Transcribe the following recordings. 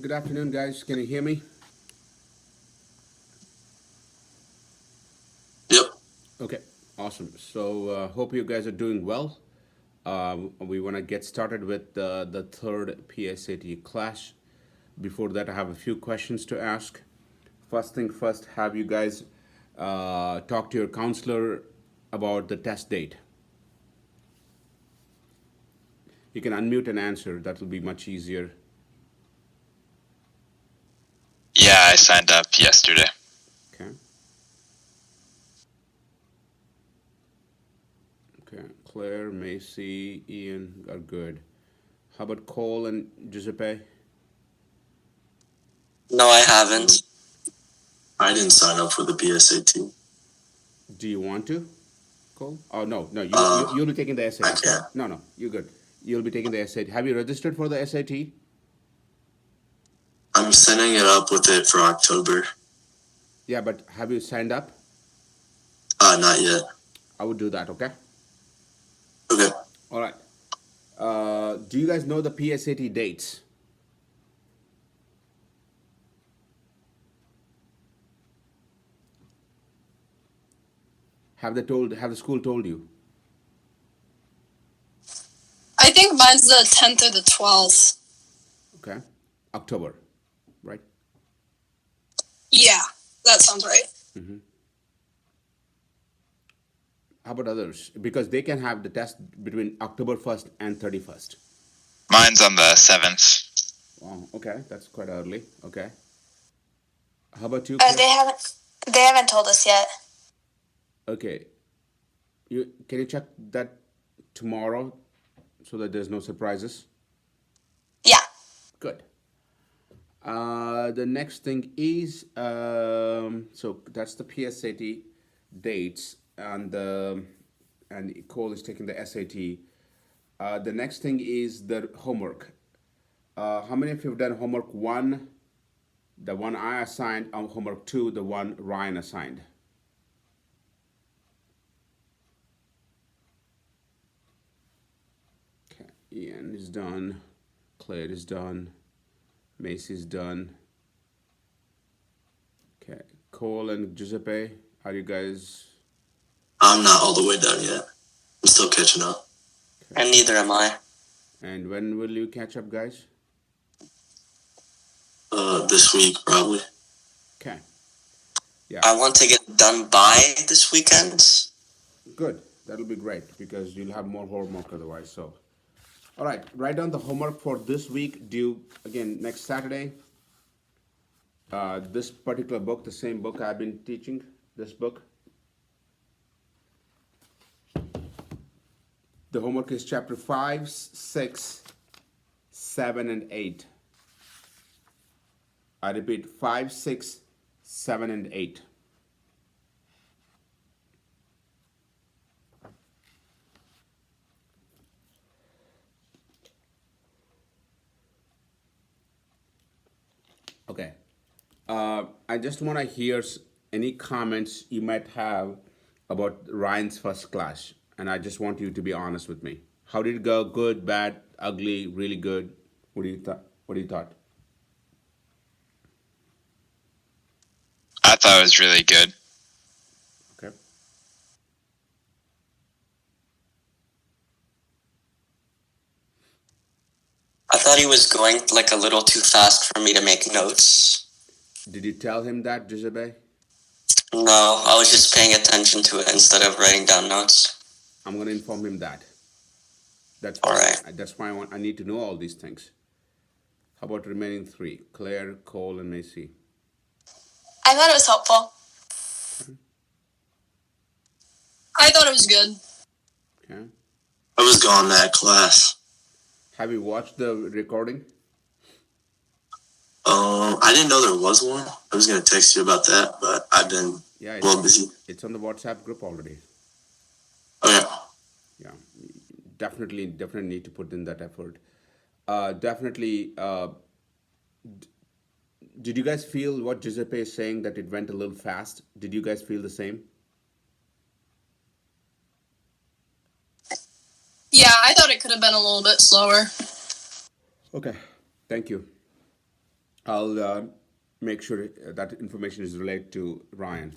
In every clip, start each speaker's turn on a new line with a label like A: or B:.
A: Good afternoon, guys. Can you hear me?
B: Yep.
A: Okay, awesome. So, hope you guys are doing well. We want to get started with the third PSAT class. Before that, I have a few questions to ask. First thing first, have you guys talk to your counselor about the test date? You can unmute and answer. That will be much easier.
B: Yeah, I signed up yesterday.
A: Okay. Okay. Claire, Macy, Ian are good. How about Cole and Giuseppe?
B: No, I haven't. I didn't sign up for the PSAT.
A: Do you want to? Cole? Oh no, no,
B: Uh,
A: you'll be taking the
B: I
A: SAT. Sorry,
B: can't.
A: no, you're good. You'll be taking the SAT. Have you registered for the SAT?
B: I'm setting it up with it for October.
A: Yeah, but have you signed up?
B: Not yet.
A: I would do that. Okay.
B: Okay.
A: All right. Do you guys know the PSAT dates? Have they told? Have the school told you?
C: I think mine's the 10th or the 12th.
A: Okay. October, right?
C: Yeah, that sounds right.
A: How about others? Because they can have the test between October 1st and 31st.
B: Mine's on the 7th.
A: Wow. Okay, that's quite early. Okay. How about you,
D: They
A: Claire?
D: haven't. They haven't told us yet.
A: Okay. You can you check that tomorrow so that there's no surprises?
D: Yeah.
A: Good. The next thing is so that's the PSAT dates and Cole is taking the SAT. The next thing is the homework. How many of you have done homework one? The one I assigned, homework two, the one Ryan assigned. Okay, Ian is done. Claire is done. Macy's done. Okay, Cole and Giuseppe, are you guys?
B: I'm not all the way done yet. I'm still catching up.
A: Okay.
B: And neither am I.
A: And when will you catch up, guys?
B: This week, probably.
A: Okay. Yeah.
B: I want to get done by this weekend.
A: Good. That'll be great because you'll have more homework otherwise. So, all right. Write down the homework for this week. Due again next Saturday. This particular book, the same book I've been teaching. This book. The homework is chapter 5, 6, 7, and 8. I repeat 5, 6, 7, and 8. Okay. I just want to hear any comments you might have about Ryan's first class, and I just want you to be honest with me. How did it go? Good, bad, ugly, really good? What do you thought? What do you thought?
B: I thought it was really good.
A: Okay.
B: I thought he was going like a little too fast for me to make notes.
A: Did you tell him that, Giuseppe?
B: No, I was just paying attention to it instead of writing down notes.
A: I'm gonna inform him that. That's
B: All
A: why.
B: right.
A: That's why I need to know all these things. How about remaining three? Claire, Cole, and Macy.
D: I thought it was helpful.
C: I thought it was good.
A: Okay.
B: I was gone that class.
A: Have you watched the recording?
B: I didn't know there was one. I was gonna text you about that, but I've been
A: Yeah,
B: busy.
A: it's on the WhatsApp group already.
B: Okay.
A: Yeah, definitely need to put in that effort. Definitely. Did you guys feel what Giuseppe is saying that it went a little fast? Did you guys feel the same?
C: Yeah, I thought it could have been a little bit slower.
A: Okay, thank you. I'll make sure that information is relayed to Ryan.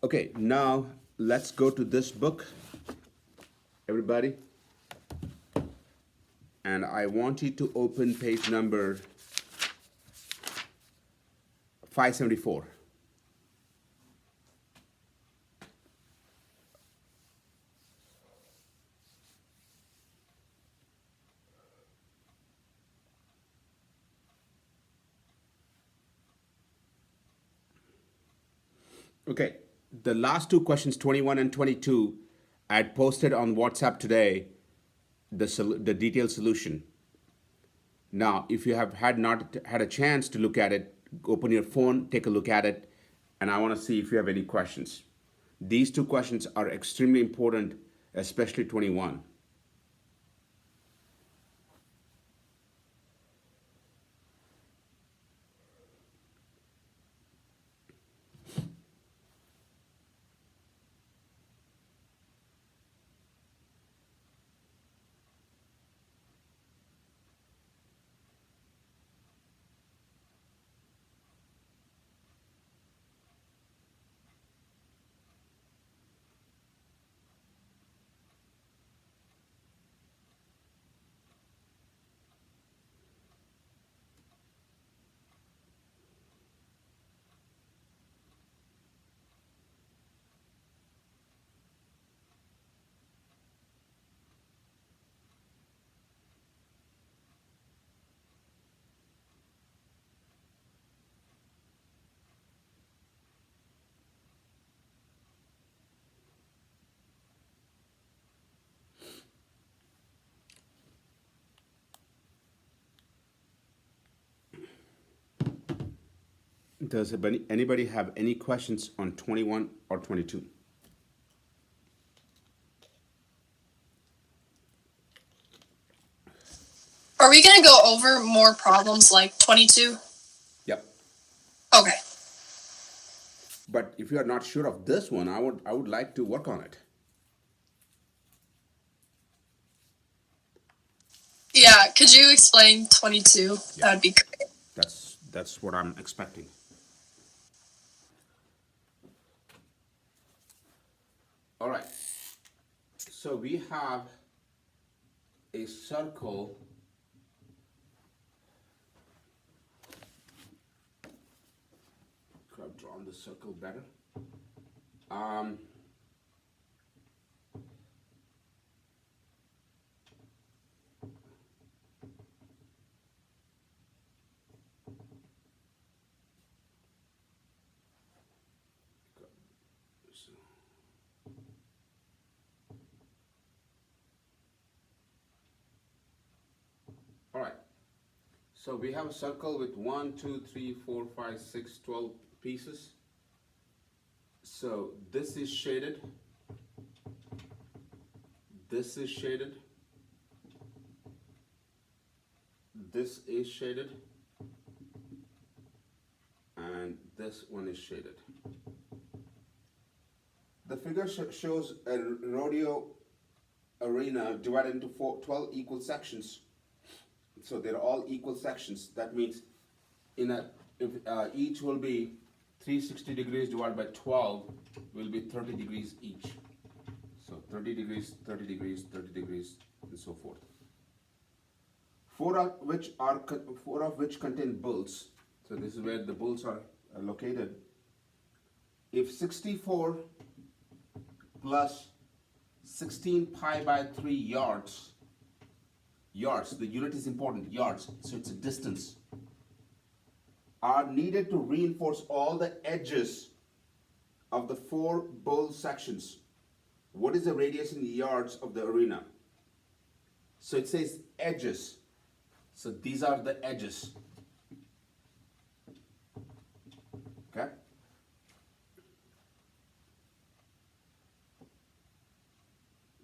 A: Okay, now let's go to this book, everybody. And I want you to open page number 574. Okay, the last two questions, 21 and 22, I had posted on WhatsApp today the detailed solution. Now, if you have not had a chance to look at it, open your phone, take a look at it, and I want to see if you have any questions. These two questions are extremely important, especially 21. Does anybody have any questions on 21 or 22?
C: Are we gonna go over more problems like 22?
A: Yep.
C: Okay.
A: But if you are not sure of this one, I would like to work on it.
C: Yeah, could you explain 22?
A: Yeah.
C: That would be great.
A: That's what I'm expecting. All right. So we have a circle. Could have drawn the circle better. Um, all right. So we have a circle with 1, 2, 3, 4, 5, 6, 12 pieces. So this is shaded. This is shaded. This is shaded. And this one is shaded. The figure shows a rodeo arena divided into 12 equal sections. So they're all equal sections. That means each will be 360 degrees divided by 12 will be 30 degrees each. So 30 degrees, 30 degrees, 30 degrees, and so forth. Four of which contain bulls. So this is where the bulls are located. If 64 plus 16 pi by 3 yards, the unit is important, yards, so it's a distance, are needed to reinforce all the edges of the 4 bull sections. What is the radius in yards of the arena? So it says edges. So these are the edges. Okay?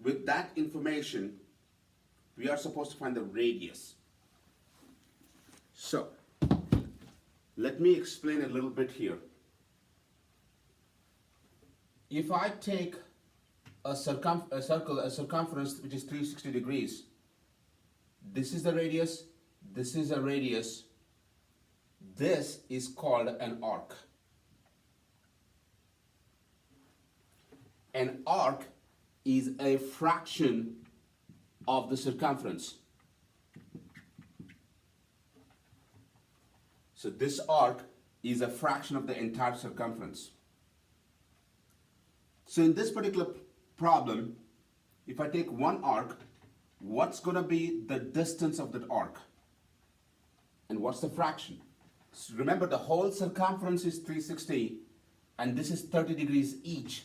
A: With that information, we are supposed to find the radius. So, let me explain a little bit here. If I take a circumference which is 360 degrees, this is the radius, this is the radius, this is called an arc. An arc is a fraction of the circumference. So this arc is a fraction of the entire circumference. So in this particular problem, if I take one arc, what's going to be the distance of that arc? And what's the fraction? So remember, the whole circumference is 360, and this is 30 degrees each.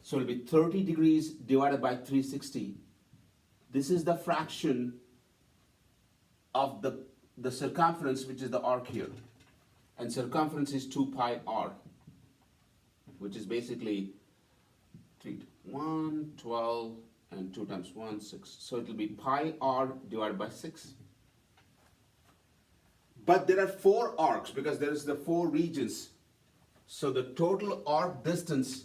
A: So it'll be 30 degrees divided by 360. This is the fraction of the circumference, which is the arc here. And circumference is 2 pi r, which is basically 1, 12, and 2 times 1, 6. So it will be pi r divided by 6. But there are 4 arcs because there is the 4 regions. So the total arc distance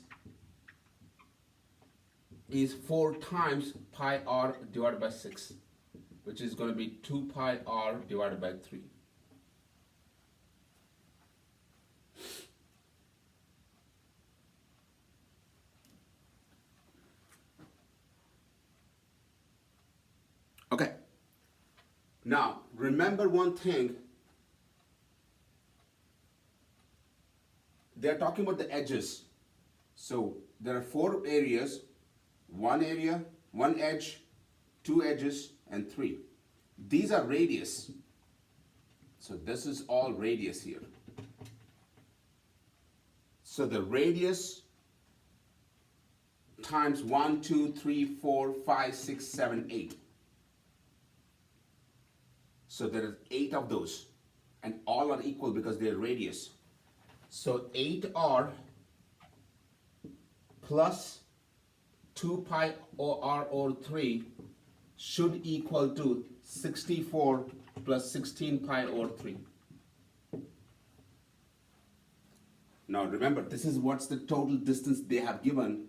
A: is 4 times pi r divided by 6, which is going to be 2 pi r divided by 3. Okay. Now, remember one thing. They're talking about the edges. So there are 4 areas, one area, one edge, 2 edges, and 3. These are radius. So this is all radius here. So the radius times 1, 2, 3, 4, 5, 6, 7, 8. So there are 8 of those, and all are equal because they're radius. So 8r plus 2 pi r over 3 should equal to 64 plus 16 pi over 3. Now remember, this is what's the total distance they have given.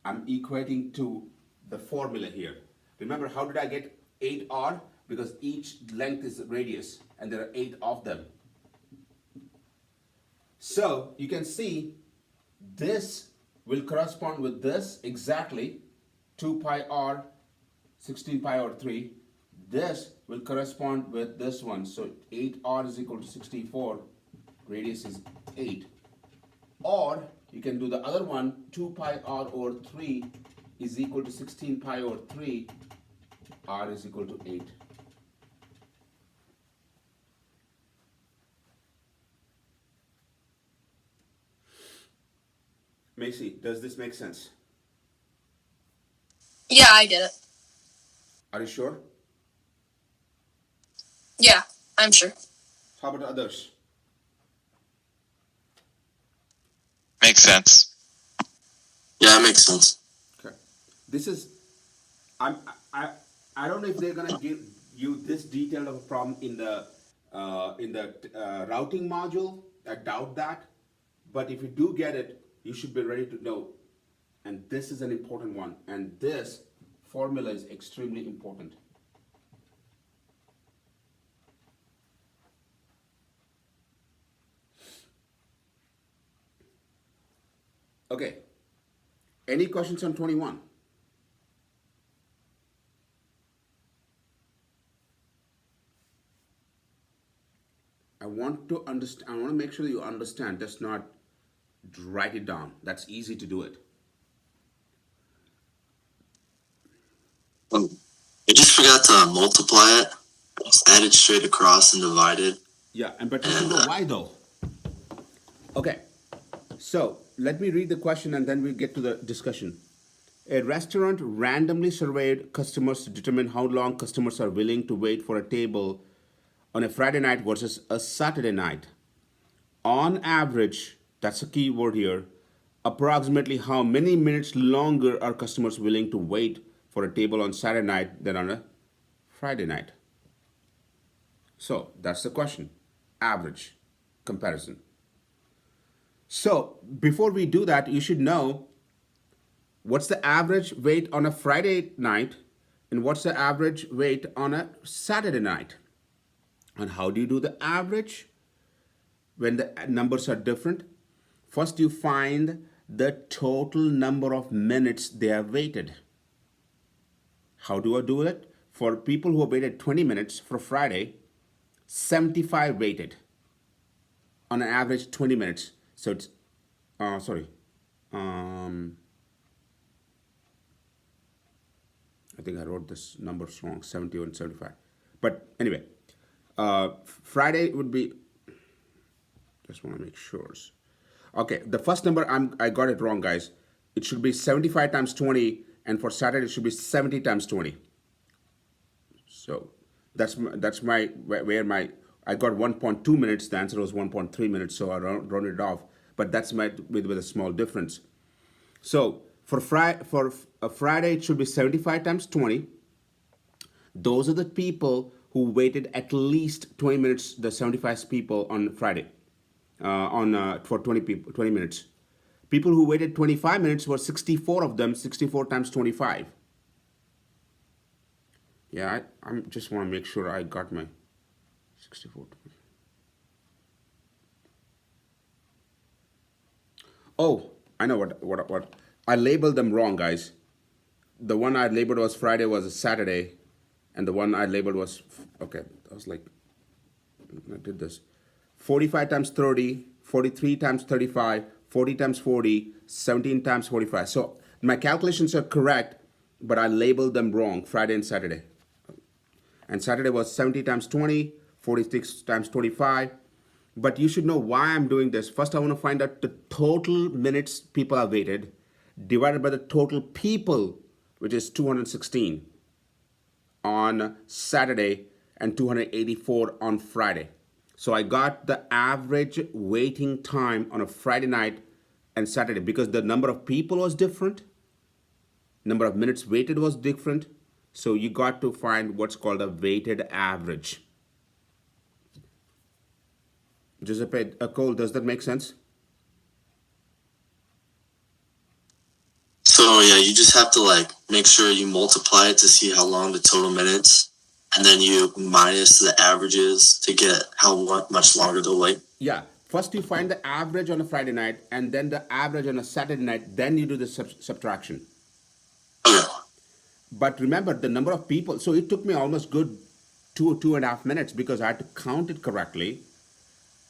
A: I'm equating to the formula here. Remember, how did I get 8r? Because each length is a radius, and there are 8 of them. So you can see this will correspond with this exactly, 2 pi r, 16 pi over 3. This will correspond with this one. So 8r is equal to 64, radius is 8. Or you can do the other one, 2 pi r over 3 is equal to 16 pi over 3, r is equal to 8. Macy, does this make sense?
C: Yeah, I get it.
A: Are you sure?
C: Yeah, I'm sure.
A: How about others?
E: Makes sense.
B: Yeah, that makes sense.
A: Okay. This is, I don't know if they're gonna give you this detail of a problem in the routing module. I doubt that. But if you do get it, you should be ready to know. And this is an important one. And this formula is extremely important. Okay. Any questions on 21? I want to make sure that you understand. Just not write it down. That's easy to do it.
B: I just forgot to multiply it. Just add it straight across and divide it.
A: Yeah, but you should know why though. Okay, so let me read the question and then we'll get to the discussion. A restaurant randomly surveyed customers to determine how long customers are willing to wait for a table on a Friday night versus a Saturday night. On average, that's a key word here, approximately how many minutes longer are customers willing to wait for a table on Saturday night than on a Friday night? So that's the question. Average comparison. So before we do that, you should know what's the average wait on a Friday night and what's the average wait on a Saturday night. And how do you do the average? when the numbers are different, first you find the total number of minutes they have waited. How do I do it? For people who have waited 20 minutes for Friday, 75 waited on an average 20 minutes. So it's, sorry, I think I wrote this numbers wrong, 71, 75. But anyway, Friday would be, just want to make sure. Okay, the first number I got it wrong, guys. It should be 75 times 20, and for Saturday it should be 70 times 20. So that's where my I got 1.2 minutes. The answer was 1.3 minutes, so I rounded it off. But that's with a small difference. So for a Friday, it should be 75 times 20. Those are the people who waited at least 20 minutes. The 75 people on Friday, for 20 minutes. People who waited 25 minutes were 64 of them. 64 times 25. Yeah, I just want to make sure I got my 64. Oh, I know what. I labeled them wrong, guys. The one I labeled was Friday was a Saturday, and the one I labeled was, okay, I was like, I did this. 45 times 30, 43 times 35, 40 times 40, 17 times 45. So my calculations are correct, but I labeled them wrong, Friday and Saturday. And Saturday was 70 times 20, 46 times 25. But you should know why I'm doing this. First, I want to find out the total minutes people have waited divided by the total people, which is 216 on Saturday and 284 on Friday. So I got the average waiting time on a Friday night and Saturday because the number of people was different, number of minutes waited was different. So you got to find what's called a weighted average. Giuseppe, Cole, does that make sense?
F: So yeah, you just have to like make sure you multiply it to see how long the total minutes, and then you minus the averages to get how much longer they'll wait.
A: Yeah. First you find the average on a Friday night and then the average on a Saturday night. Then you do the subtraction.
F: Okay.
A: But remember the number of people. So it took me almost good 2.5 minutes because I had to count it correctly.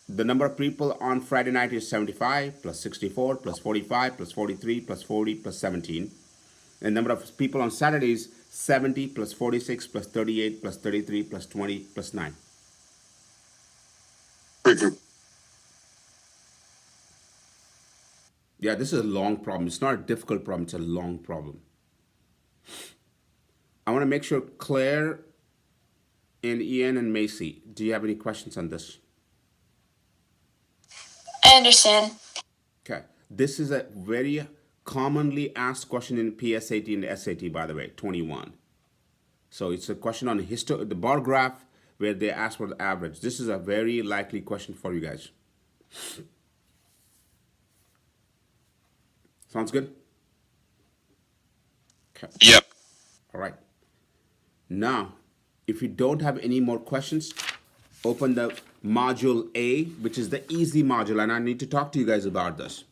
A: The number of people on Friday night is 75 plus 64 plus 45 plus 43 plus 40 plus 17. And number of people on Saturday is 70 plus 46 plus 38 plus 33 plus 20 plus 9. Yeah, this is a long problem. It's not a difficult problem. It's a long problem. I want to make sure Claire and Ian and Macy, do you have any questions on this?
D: I understand.
A: Okay. This is a very commonly asked question in PSAT and SAT, by the way, 21. So it's a question on the bar graph where they ask for the average. This is a very likely question for you guys. Sounds good? Okay.
E: Yep.
A: All right. Now, if you don't have any more questions, open the module A, which is the easy module, and I need to talk to you guys about this.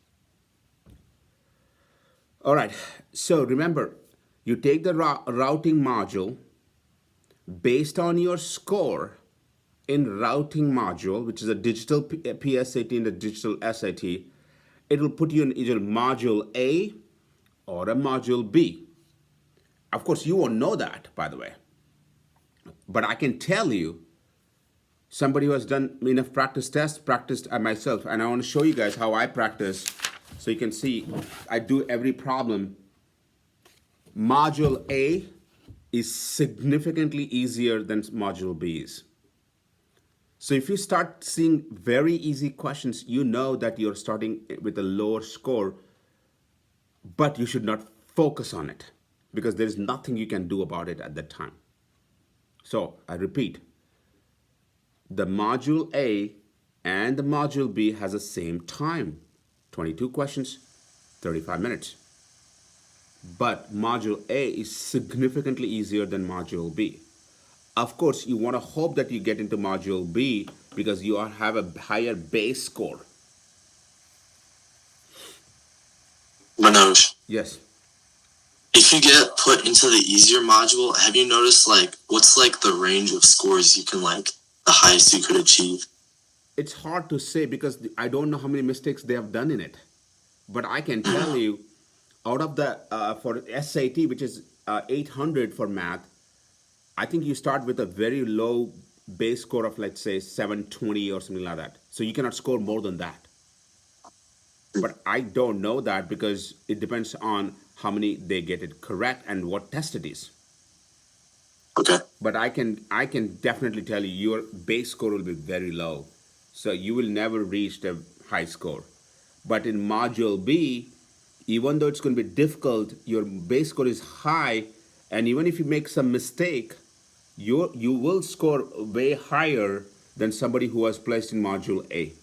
A: All right. So remember, you take the routing module based on your score in routing module, which is a digital PSAT and a digital SAT. It will put you in either module A or a module B. Of course, you won't know that, by the way. But I can tell you, somebody who has done enough practiced myself, and I want to show you guys how I practice so you can see I do every problem. Module A is significantly easier than module B's. So if you start seeing very easy questions, you know that you're starting with a lower score, but you should not focus on it because there's nothing you can do about it at that time. So I repeat, the module A and the module B has the same time, 22 questions, 35 minutes. But module A is significantly easier than module B. Of course, you want to hope that you get into Module B because you have a higher base score.
F: Manoj,
A: Yes.
F: if you get put into the easier module, have you noticed like what's like the range of scores you can like the highest you could achieve?
A: It's hard to say because I don't know how many mistakes they have done in it. But I can tell you, out of the for SAT, which is 800 for math, I think you start with a very low base score of, let's say, 720 or something like that. So you cannot score more than that. But I don't know that because it depends on how many they get it correct and what test it is.
F: Okay.
A: But I can definitely tell you your base score will be very low, so you will never reach the high score. But in Module B, even though it's going to be difficult, your base score is high, and even if you make some mistake, you will score way higher than somebody who was placed in Module A.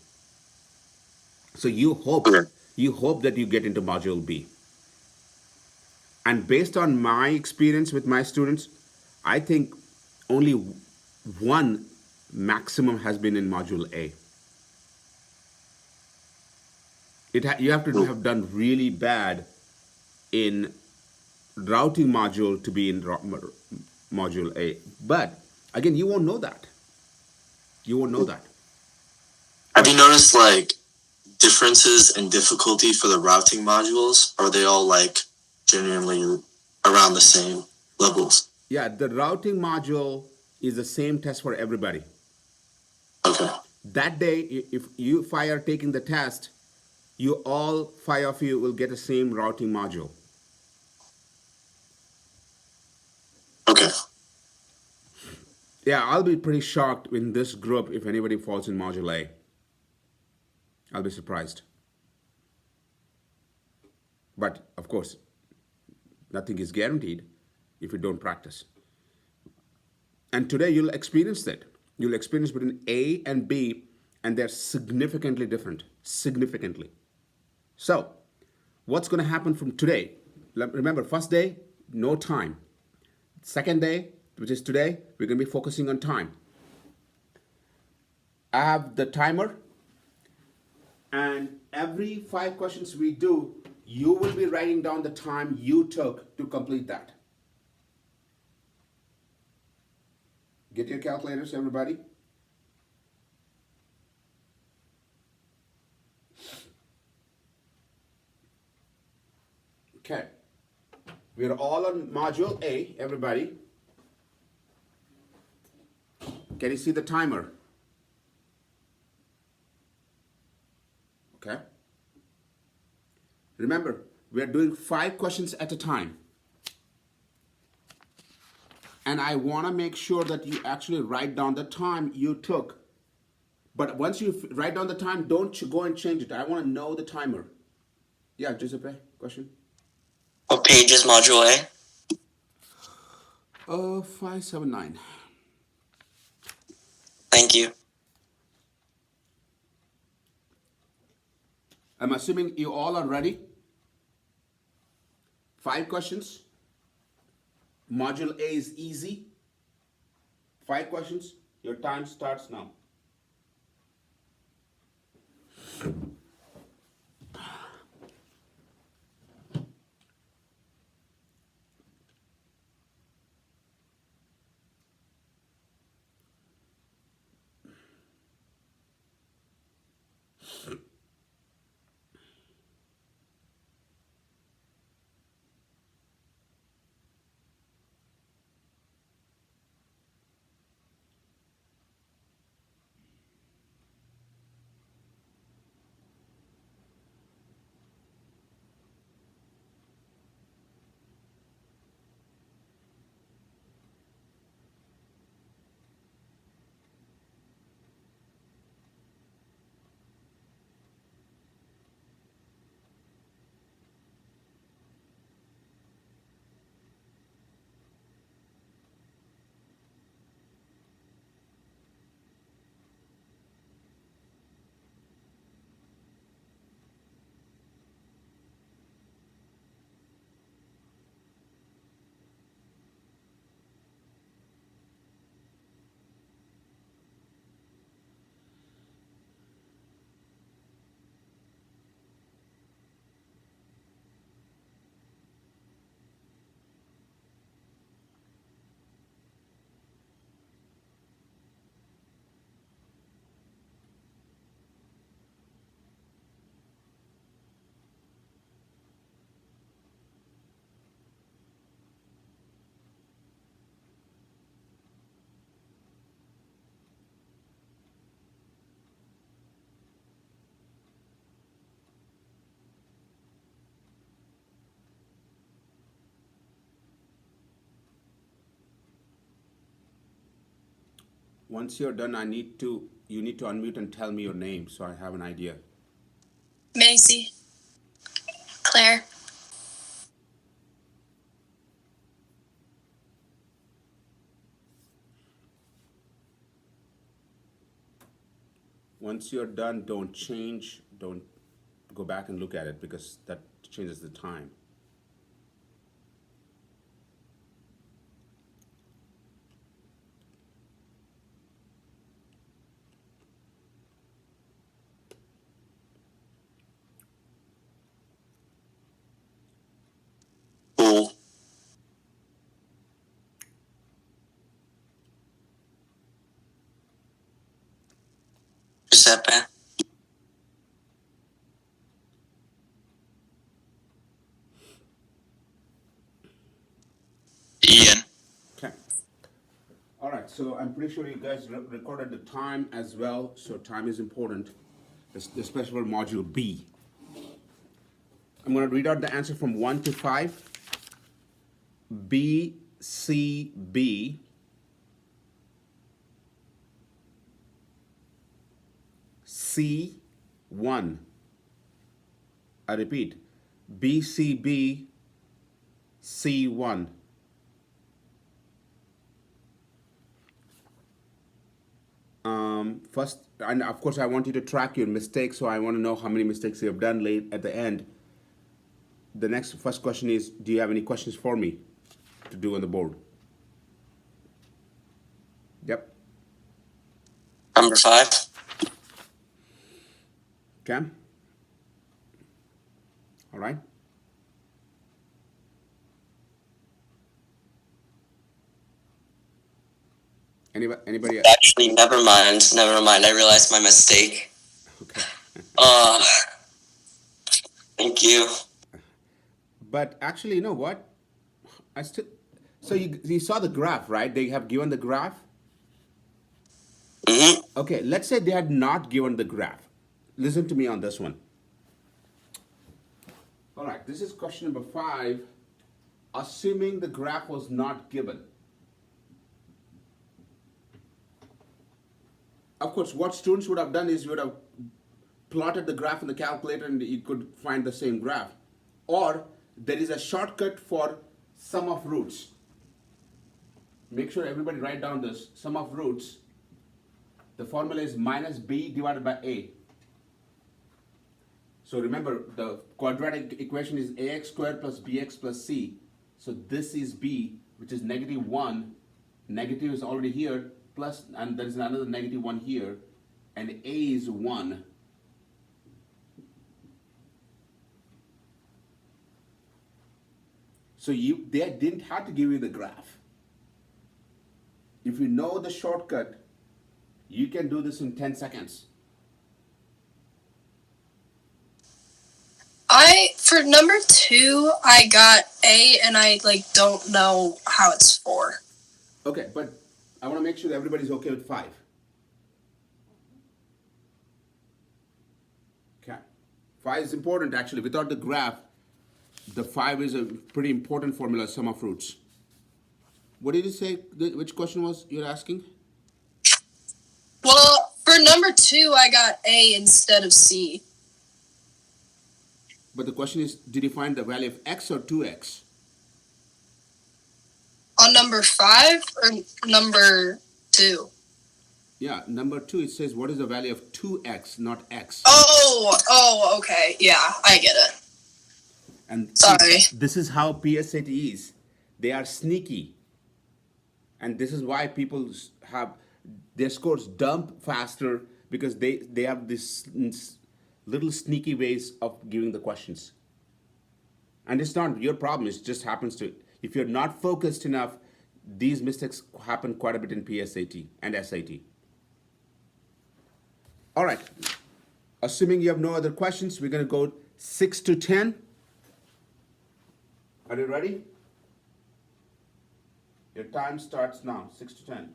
A: So
F: Okay.
A: you hope that you get into Module B. And based on my experience with my students, I think only one maximum has been in Module A. You have to have done really bad in routing module to be in Module A. But again, you won't know that. You won't know that.
F: Have you noticed like differences in difficulty for the routing modules? Are they all like genuinely around the same levels?
A: Yeah, the routing module is the same test for everybody.
F: Okay.
A: That day, if you five are taking the test, you all five of you will get the same routing module.
F: Okay.
A: Yeah, I'll be pretty shocked in this group if anybody falls in Module A. I'll be surprised. But of course, nothing is guaranteed if you don't practice. And today you'll experience that. You'll experience between A and B, and they're significantly different. Significantly. So, what's going to happen from today? Remember, first day, no time. Second day, which is today, we're going to be focusing on time. I have the timer, and every 5 questions we do, you will be writing down the time you took to complete that. Get your calculators, everybody. Okay. We are all on Module A, everybody. Can you see the timer? Okay. Remember, we are doing 5 questions at a time. And I want to make sure that you actually write down the time you took. But once you write down the time, don't go and change it. I want to know the timer. Yeah, Giuseppe, question?
B: What page is Module A?
A: 579.
B: Thank you.
A: I'm assuming you all are ready. 5 questions. Module A is easy. 5 questions. Your time starts now. Once you're done, you need to unmute and tell me your name so I have an idea.
C: Macy.
D: Claire.
A: Once you're done, don't go back and look at it because that changes the time.
F: Cool.
B: Giuseppe.
E: Ian.
A: Okay. All right, so I'm pretty sure you guys recorded the time as well, so time is important, especially for module B. I'm going to read out the answer from 1 to 5. B, C, B. C, 1. I repeat, B, C, B, C, 1. First, and of course, I want you to track your mistakes, so I want to know how many mistakes you have done late at the end. The first question is, do you have any questions for me to do on the board? Yep.
B: Number 5.
A: Okay. All right. Anybody else?
B: Actually, never mind. Never mind. I realized my mistake.
A: Okay.
B: Thank you.
A: But actually, you know what? So you saw the graph, right? They have given the graph.
B: Mm-hmm.
A: Okay, let's say they had not given the graph. Listen to me on this one. All right, this is question number 5. Assuming the graph was not given. Of course, what students would have done is you would have plotted the graph in the calculator and you could find the same graph. Or there is a shortcut for sum of roots. Make sure everybody write down this sum of roots. The formula is minus b divided by a. So remember, the quadratic equation is ax squared plus bx plus c. So this is b, which is -1. Negative is already here, plus, and there is another -1 here, and a is 1. So they didn't have to give you the graph. If you know the shortcut, you can do this in 10 seconds.
C: For number 2, I got A, and I don't know how it's 4.
A: Okay, but I want to make sure that everybody's okay with 5. Okay. 5 is important actually. Without the graph, the 5 is a pretty important formula, sum of roots. What did you say? Which question was you're asking?
C: Well, for number 2, I got A instead of C.
A: But the question is, did you find the value of x or 2x?
C: On number 5 or number 2?
A: Yeah, number 2, it says what is the value of 2x, not x.
C: Oh, okay. Yeah, I get it.
A: And
C: Sorry.
A: this is how PSAT is. They are sneaky. And this is why people have their scores dump faster, because they have this little sneaky ways of giving the questions. And it's not your problem, it just happens to. If you're not focused enough, these mistakes happen quite a bit in PSAT and SAT. All right. Assuming you have no other questions, we're going to go 6 to 10. Are you ready? Your time starts now, 6 to 10.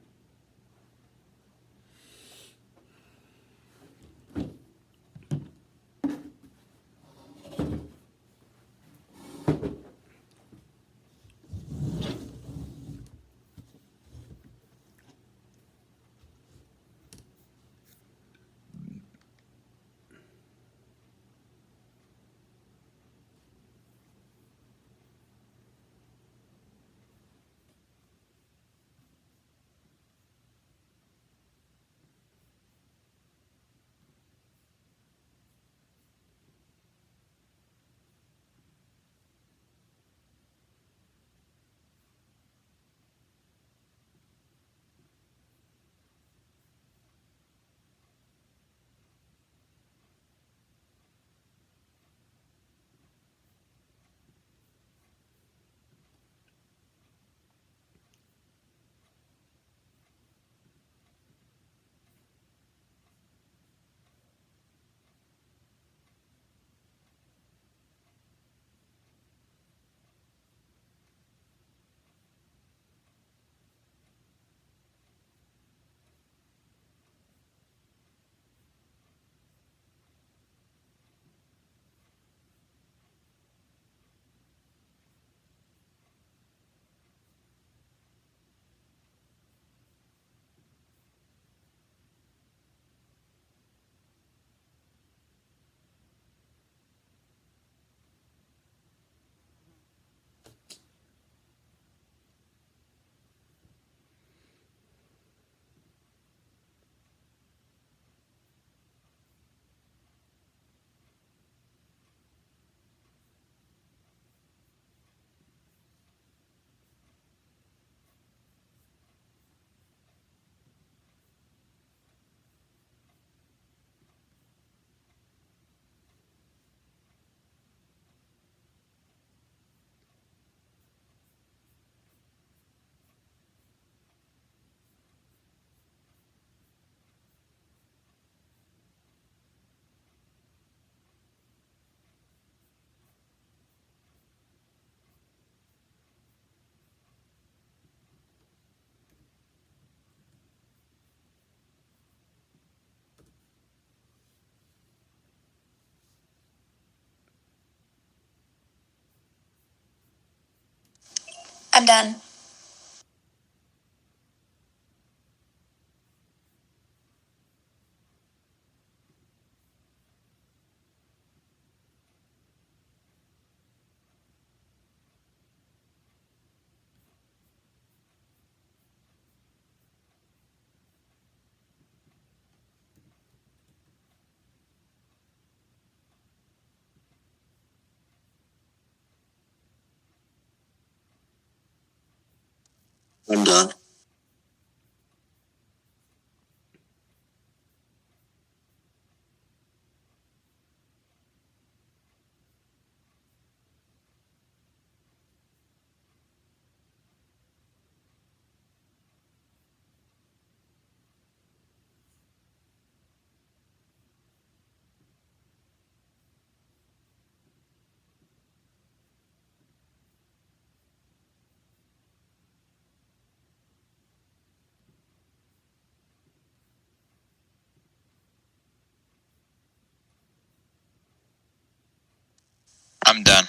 D: I'm done.
F: I'm done.
E: I'm done.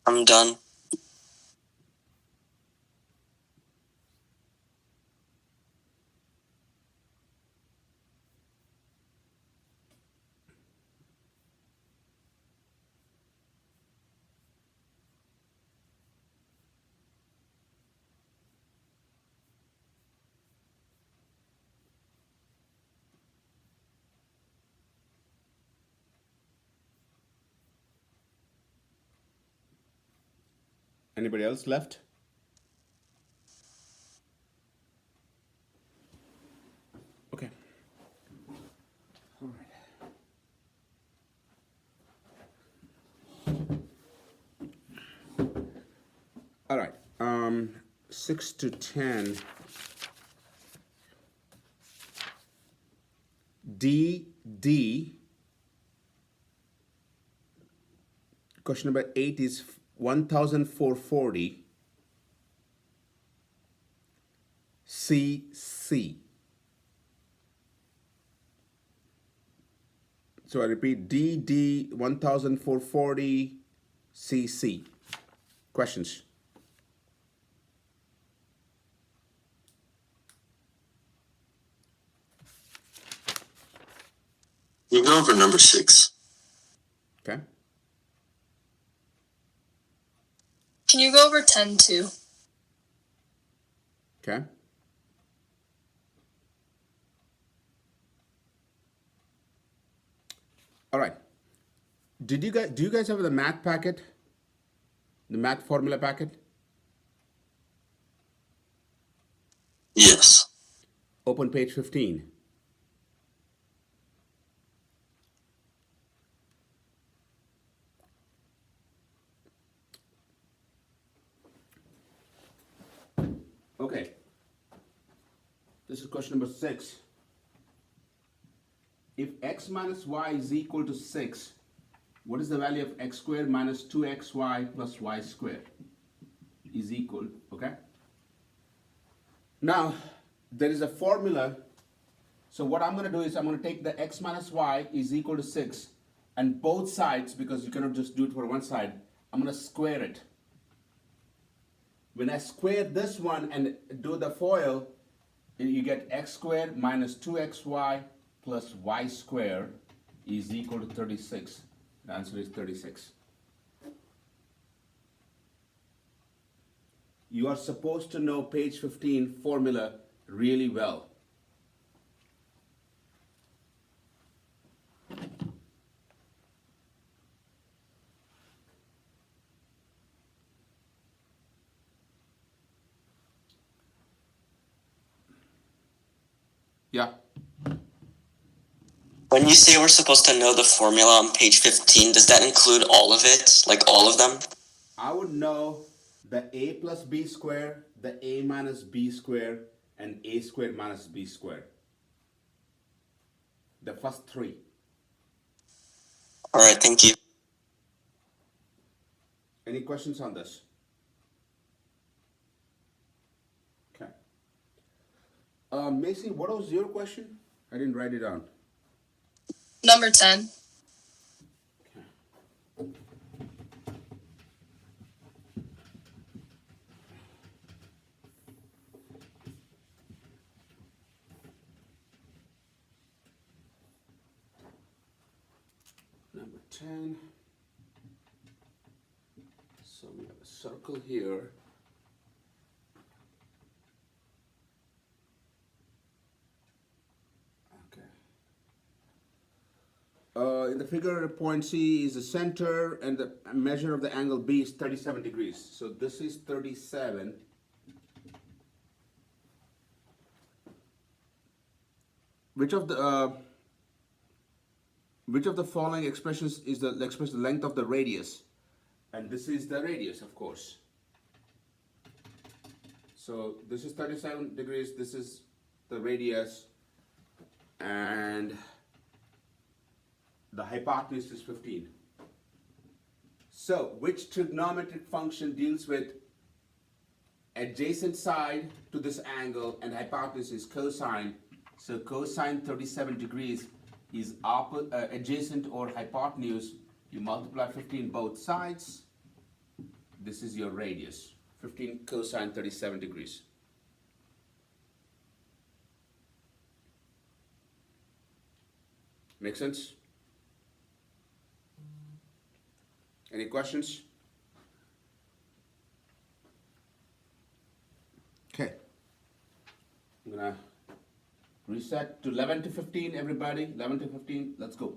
B: I'm done.
A: Anybody else left? Okay. All right. All right. 6 to 10. D. Question number 8 is 1440. CC. So I repeat, DD 1440 CC. Questions?
F: You go over number 6.
A: Okay.
C: Can you go over 10 too?
A: Okay. All right. Do you guys have the math packet? The math formula packet?
F: Yes.
A: Open page 15. Okay. This is question number 6. If x minus y is equal to 6, what is the value of x squared minus 2xy plus y squared is equal, okay? Now, there is a formula. So what I'm going to do is I'm going to take the x minus y is equal to 6, and both sides, because you cannot just do it for one side, I'm going to square it. When I square this one and do the FOIL, you get x squared minus 2xy plus y squared is equal to 36. The answer is 36. You are supposed to know page 15 formula really well. Yeah.
B: When you say we're supposed to know the formula on page 15, does that include all of it? Like all of them?
A: I would know the a plus b square, the a minus b square, and a squared minus b squared. The first three.
B: All right, thank you.
A: Any questions on this? Okay. Macy, what was your question? I didn't write it down.
C: Number 10.
A: Number 10. So we have a circle here. Okay. In the figure, point C is the center, and the measure of the angle B is 37 degrees. So this is 37. Which of the following expressions is the express the length of the radius? And this is the radius, of course. So this is 37 degrees, this is the radius, and the hypotenuse is 15. So which trigonometric function deals with adjacent side to this angle, and hypotenuse is cosine? So cosine 37 degrees is adjacent or hypotenuse. You multiply 15 both sides. This is your radius. 15 cosine 37 degrees. Make sense? Any questions? Okay. I'm gonna reset to 11 to 15, everybody. 11 to 15, let's go.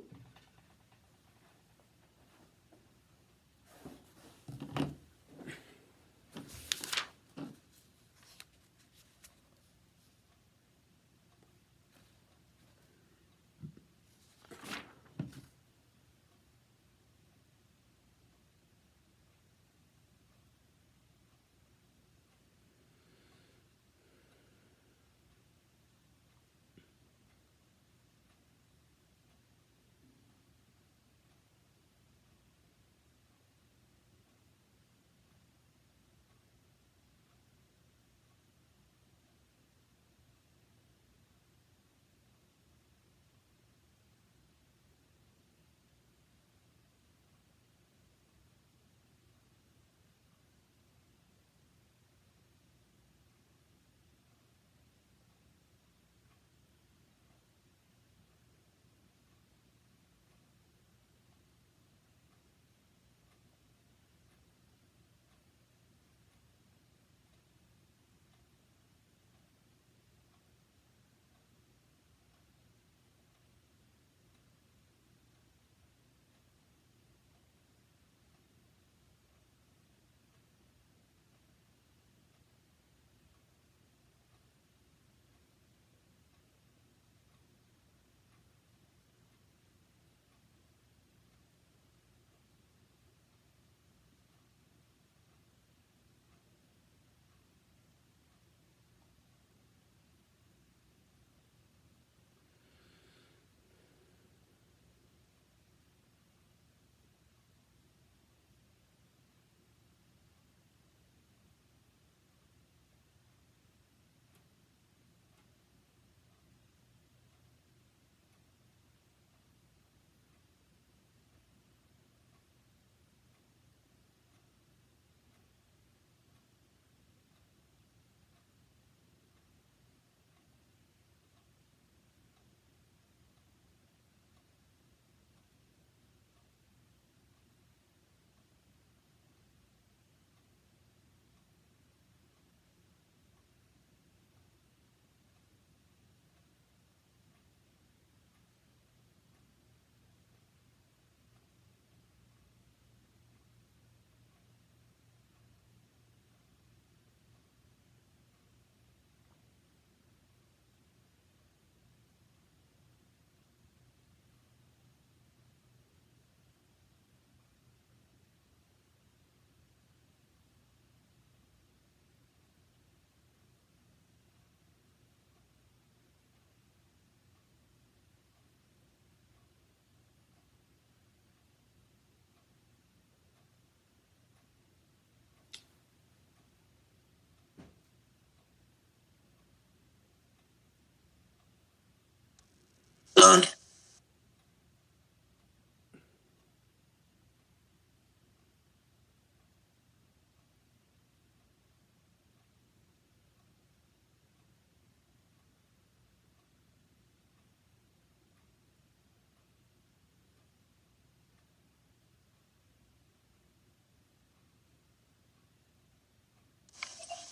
F: Done.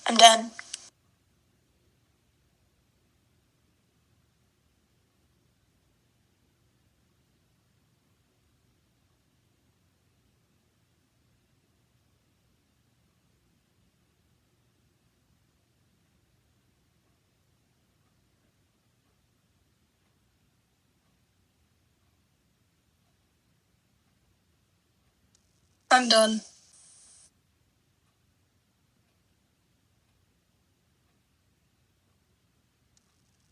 D: I'm done.
C: I'm done.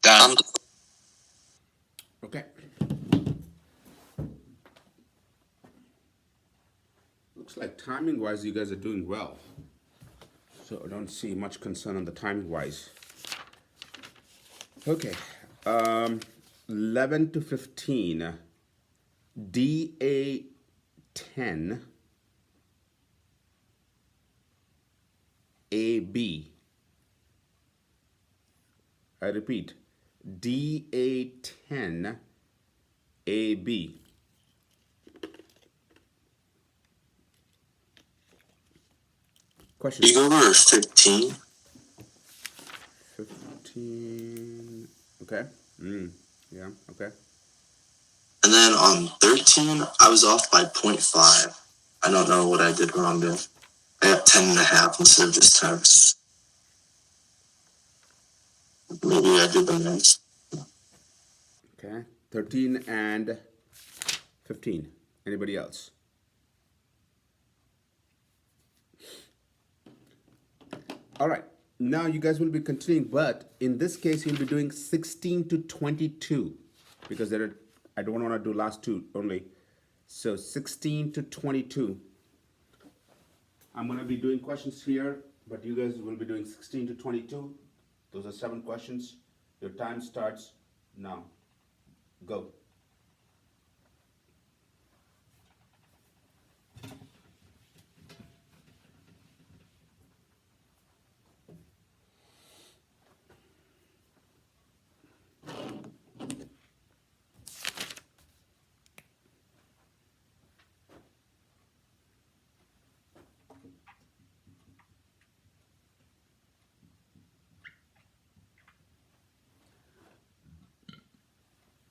E: Done.
A: Okay. Looks like timing wise, you guys are doing well. So I don't see much concern on the timing wise. Okay. 11 to 15. DA 10. AB. I repeat. DA 10. AB. Question.
F: You go over 15.
A: 15. Okay. Yeah, okay.
F: And then on 13, I was off by 0.5. I don't know what I did wrong there. I got 10.5 instead of just 10. Maybe I did the next.
A: Okay. 13 and 15. Anybody else? All right. Now you guys will be continuing, but in this case, you'll be doing 16 to 22 because there are, I don't want to do last two only. So 16 to 22. I'm going to be doing questions here, but you guys will be doing 16 to 22. Those are 7 questions. Your time starts now. Go.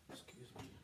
A: Excuse me.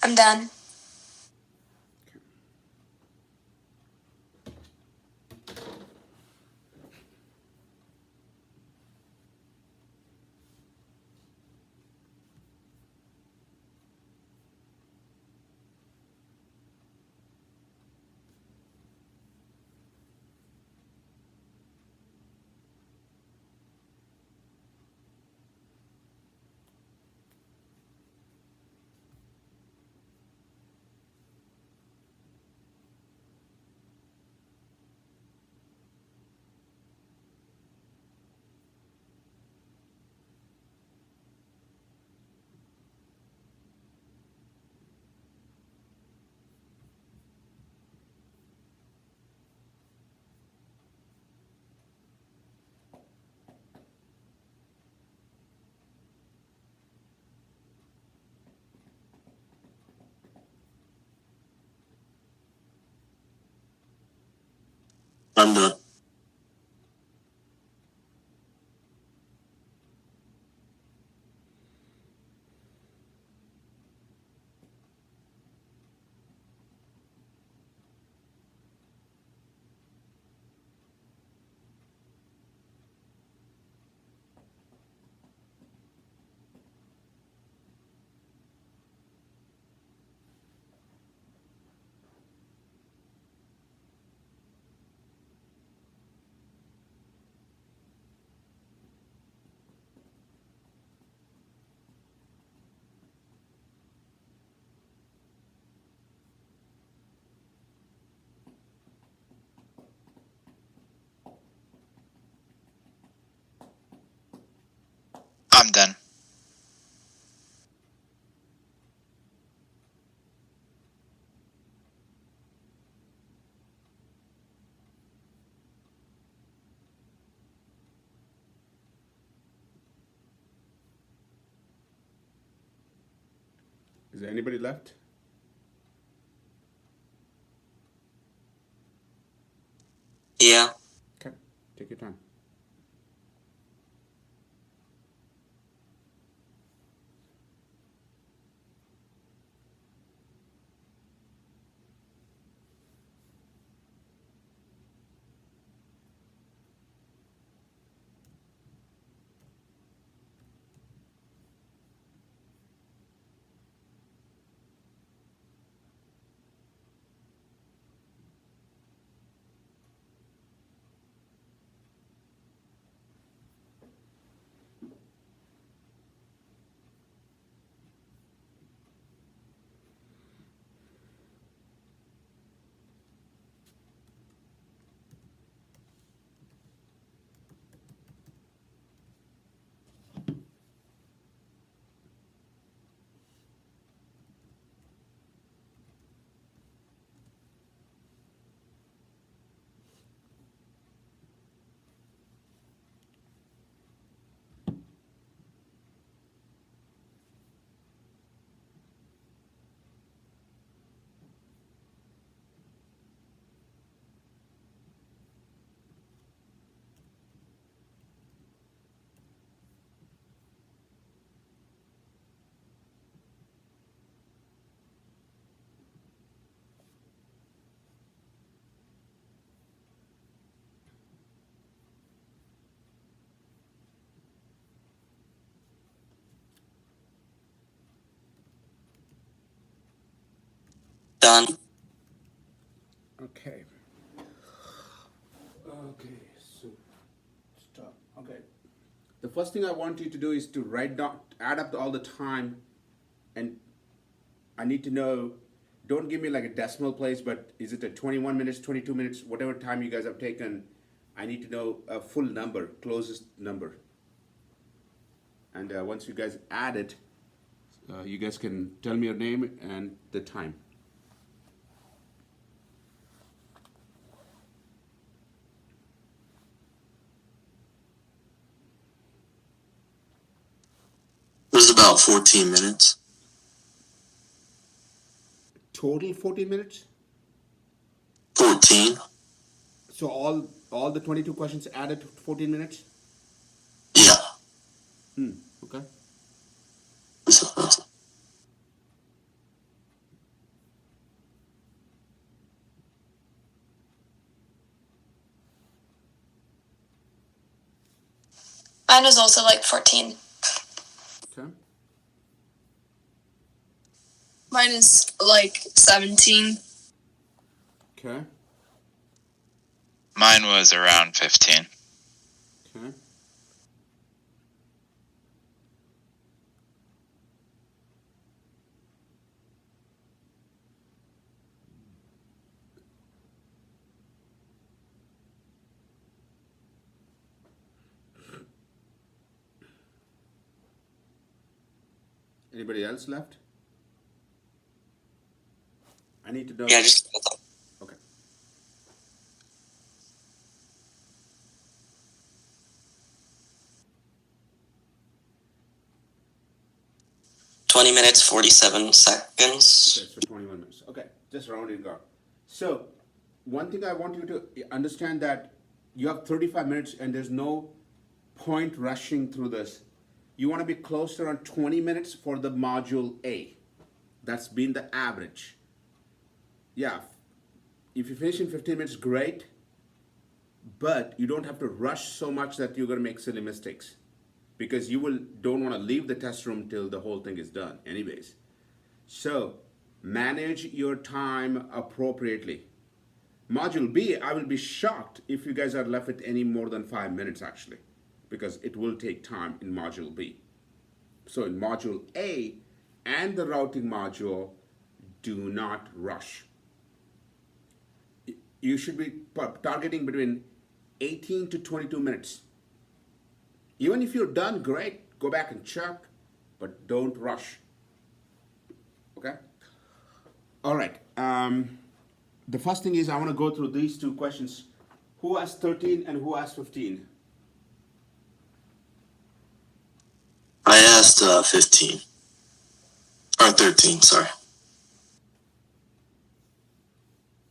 D: I'm done.
F: I'm done.
E: I'm done.
A: Is there anybody left?
B: Yeah.
A: Okay, take your time.
B: Done.
A: Okay. Okay, so stop. Okay. The first thing I want you to do is to write down, add up all the time, and I need to know. Don't give me like a decimal place, but is it a 21 minutes, 22 minutes, whatever time you guys have taken? I need to know a full number, closest number. And once you guys add it, you guys can tell me your name and the time.
F: It was about 14 minutes.
A: Total 14 minutes.
F: 14?
A: So all the 22 questions added to 14 minutes.
F: Yeah.
A: Okay.
D: Mine was also like 14.
A: Okay.
C: Mine is like 17.
A: Okay.
E: Mine was around 15.
A: Okay. Anybody else left? I need to know.
B: Yeah, just
A: Okay.
B: 20 minutes, 47 seconds.
A: Okay, so 21 minutes. Okay, just rounding it up. So, one thing I want you to understand that you have 35 minutes and there's no point rushing through this. You want to be close to around 20 minutes for the module A. That's been the average. Yeah, if you finish in 15 minutes, great, but you don't have to rush so much that you're going to make silly mistakes because you don't want to leave the test room till the whole thing is done anyways. So manage your time appropriately. Module B, I will be shocked if you guys are left with any more than 5 minutes actually, because it will take time in Module B. So in Module A and the routing module, do not rush. You should be targeting between 18 to 22 minutes. Even if you're done, great, go back and check, but don't rush. Okay? All right. The first thing is I want to go through these two questions. Who has 13 and who has 15?
F: I asked 15. Or 13, sorry.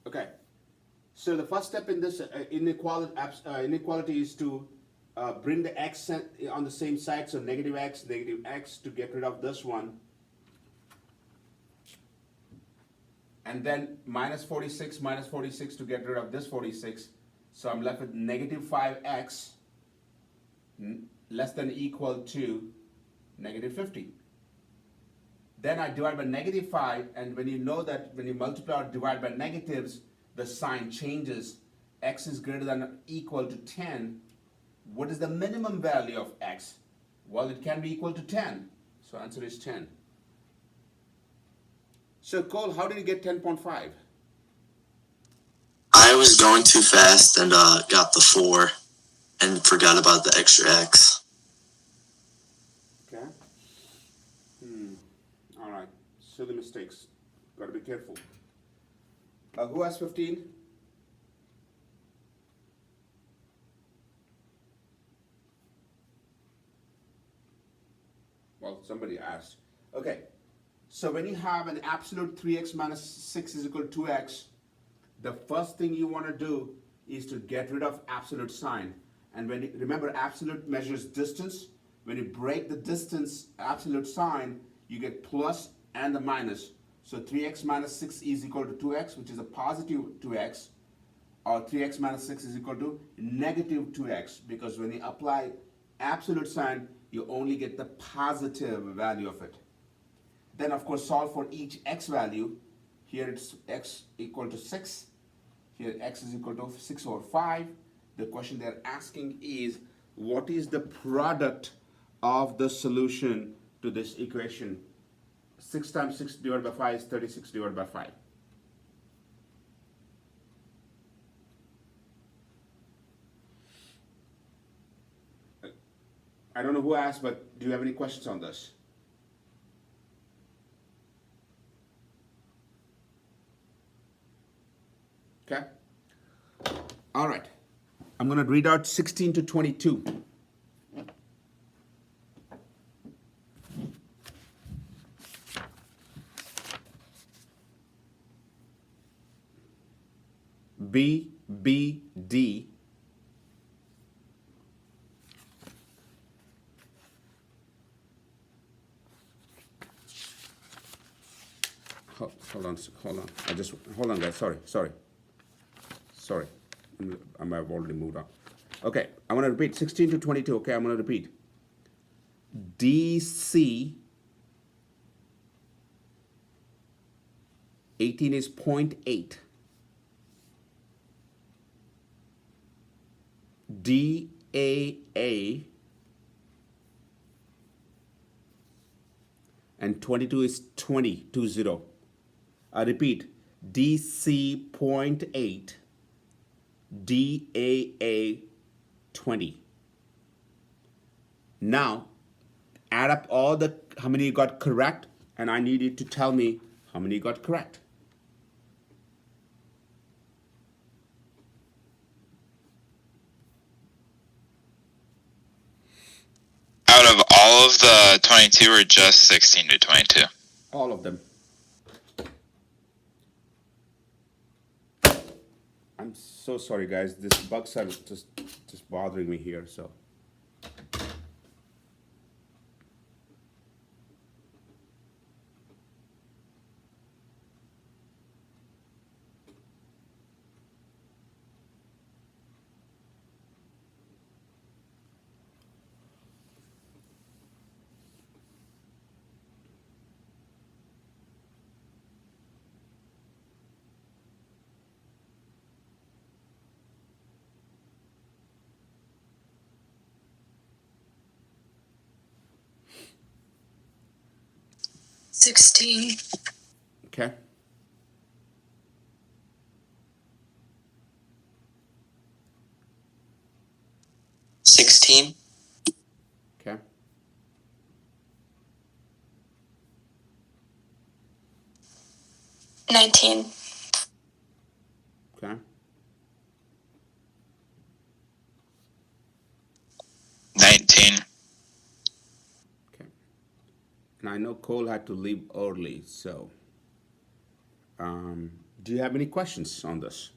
A: Okay. So the first step in this inequality is to bring the x on the same side, so negative x to get rid of this one. And then minus 46 to get rid of this 46. So I'm left with negative 5x less than equal to negative 50. Then I divide by negative 5, and when you know that when you multiply or divide by negatives, the sign changes. X is greater than or equal to 10. What is the minimum value of x? Well, it can be equal to 10. So answer is 10. So Cole, how did you get 10.5?
F: I was going too fast and got the 4 and forgot about the extra X.
A: Okay. All right. Silly mistakes. Got to be careful. Who has 15? Well, somebody asked. Okay. So when you have an absolute 3x minus 6 is equal to 2x, the first thing you want to do is to get rid of absolute sign. And when you, remember, absolute measures distance. When you break the distance absolute sign, you get plus and the minus. So 3x minus 6 is equal to 2x, which is a positive 2x, or 3x minus 6 is equal to negative 2x, because when you apply absolute sign, you only get the positive value of it. Then of course solve for each x value. Here it's x equal to 6. Here x is equal to 6 over 5. The question they're asking is, what is the product of the solution to this equation? 6 times 6 divided by 5 is 36 divided by 5. I don't know who asked, but do you have any questions on this? Okay. All right. I'm going to read out 16 to 22. B, B, D. Hold on. Hold on, guys. Sorry. I've already moved on. Okay, I want to repeat 16 to 22. Okay, I'm going to repeat. DC 18 is 0.8. DAA and 22 is 20, 20. I repeat, DC 0.8, DAA 20. Now, add up all the, how many you got correct, and I need you to tell me how many you got correct.
E: Out of all of the 22 or just 16 to 22?
A: All of them. I'm so sorry, guys. This bugs are just bothering me here. So.
C: $16.
A: Okay.
B: $16.
A: Okay.
D: $19.
A: Okay.
E: 19.
A: Okay. And I know Cole had to leave early, so do you have any questions on this?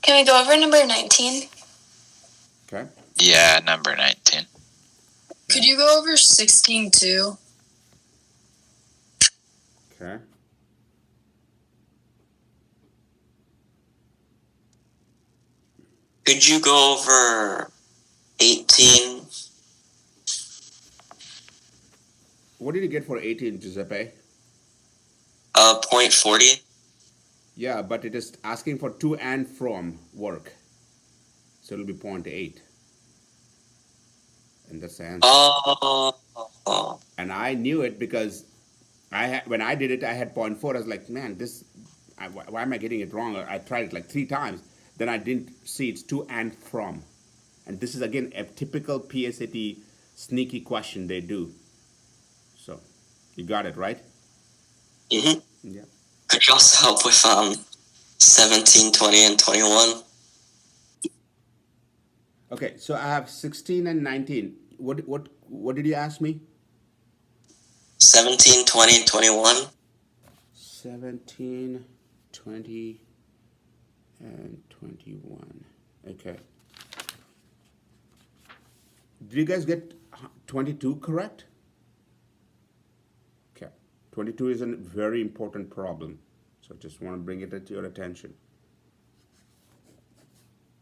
D: Can we go over number 19?
A: Okay.
E: Yeah, number 19.
C: Could you go over 16 too?
A: Okay.
B: Could you go over 18?
A: What did you get for 18, Giuseppe?
B: 0.40?
A: Yeah, but it is asking for to and from work. So it'll be 0.8. And that's the answer.
B: Oh.
A: And I knew it because when I did it, I had 0.4. I was like, man, why am I getting it wrong? I tried it like 3 times. Then I didn't see it's to and from. And this is again a typical PSAT sneaky question they do. So you got it, right?
B: Mm-hmm.
A: Yeah.
B: Could you also help with 17, 20, and 21?
A: Okay, so I have 16 and 19. What did you ask me?
B: 17, 20, and 21?
A: 17, 20, and 21. Okay. Did you guys get 22 correct? Okay. 22 is a very important problem. So just want to bring it to your attention.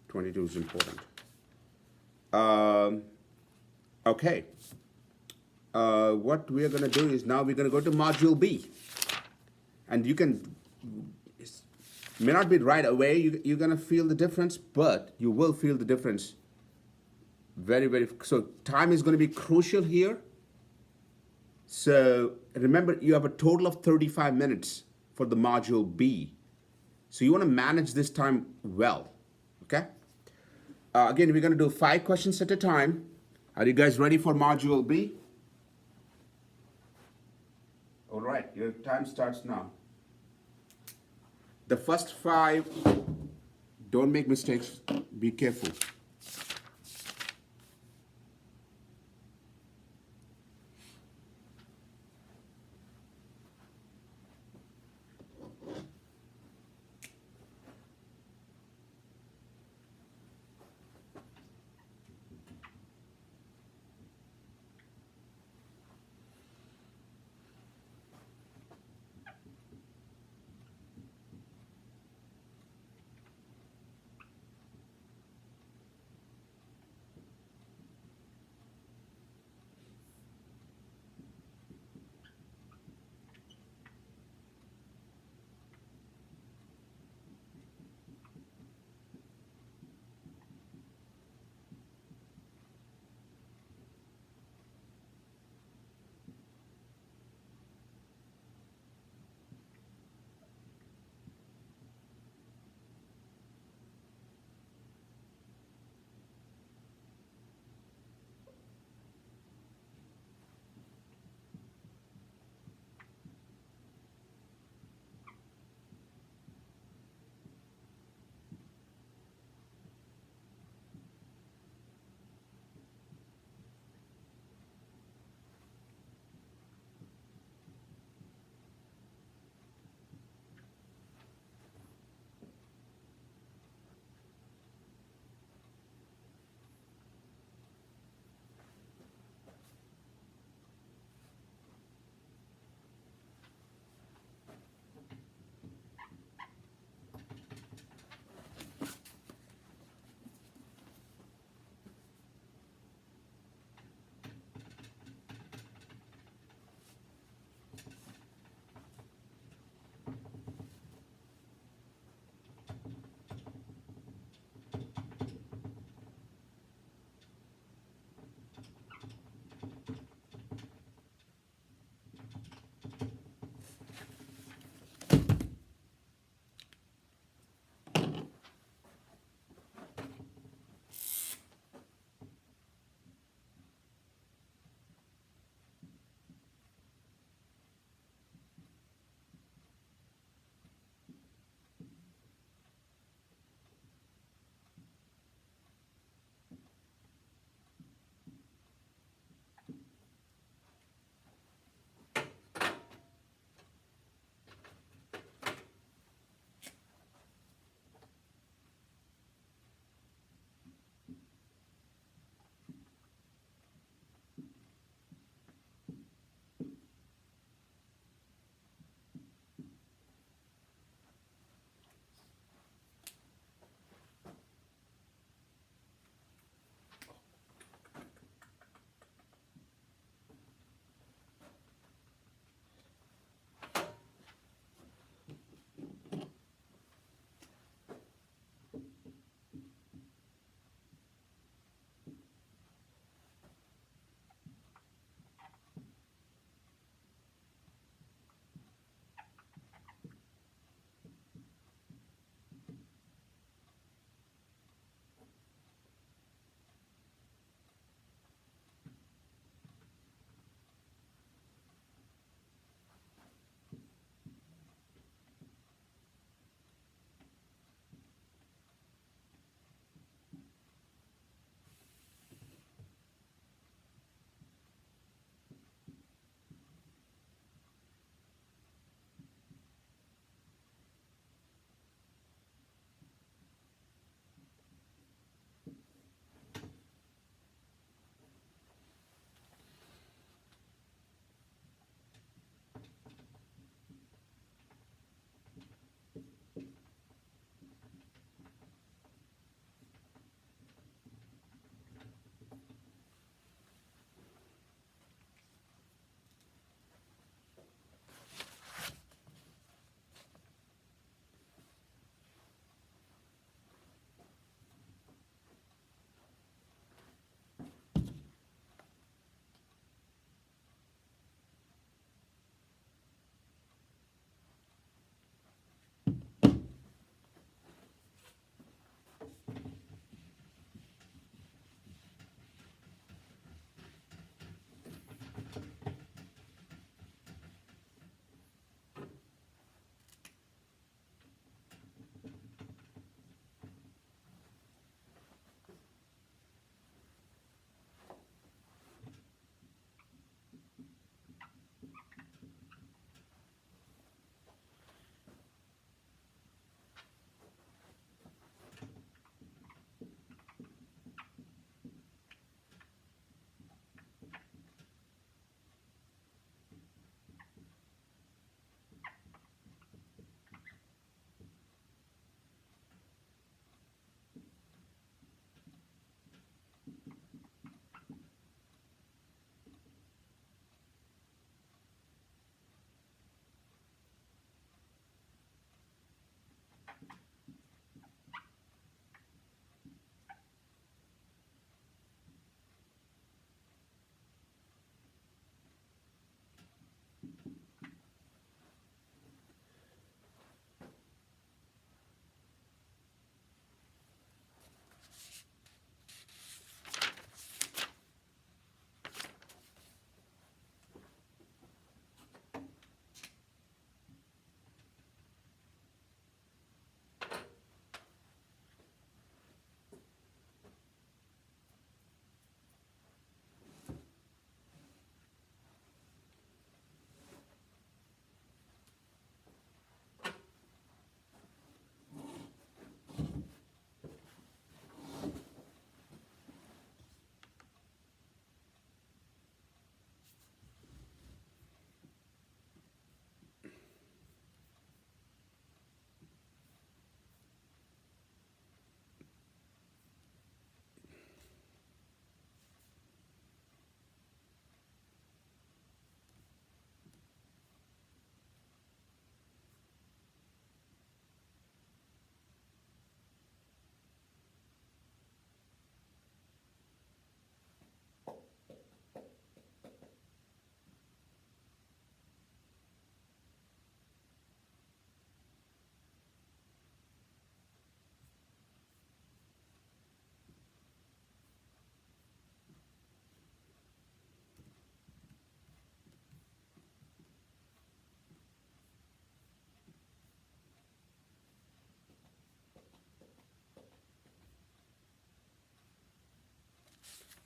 A: 22 is important. Okay. What we are going to do is now we're going to go to module B. And you can, may not be right away, you're going to feel the difference, but you will feel the difference so time is going to be crucial here. So remember, you have a total of 35 minutes for the module B. So you want to manage this time well, okay? Again, we're going to do 5 questions at a time. Are you guys ready for module B? All right, your time starts now. The first 5, don't make mistakes, be careful.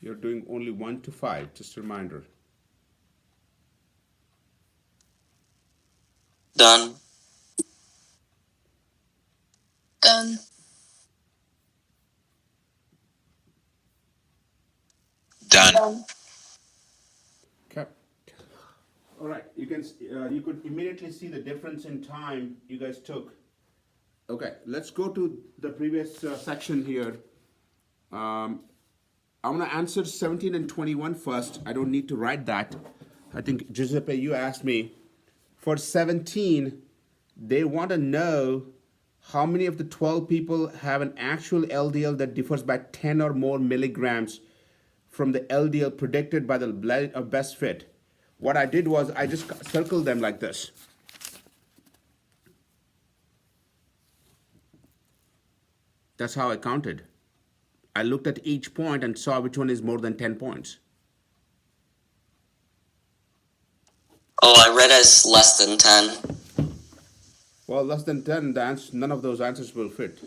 A: You're doing only 1 to 5, just a reminder.
B: Done.
C: Done.
E: Done.
A: Okay. All right, you can you could immediately see the difference in time you guys took. Okay, let's go to the previous section here. I'm gonna answer 17 and 21 first. I don't need to write that. I think Giuseppe, you asked me for 17. They want to know how many of the 12 people have an actual LDL that differs by 10 or more milligrams from the LDL predicted by the best fit. What I did was I just circled them like this. That's how I counted. I looked at each point and saw which one is more than 10 points.
B: Oh, I read as less than 10.
A: Well, less than 10, none of those answers will fit.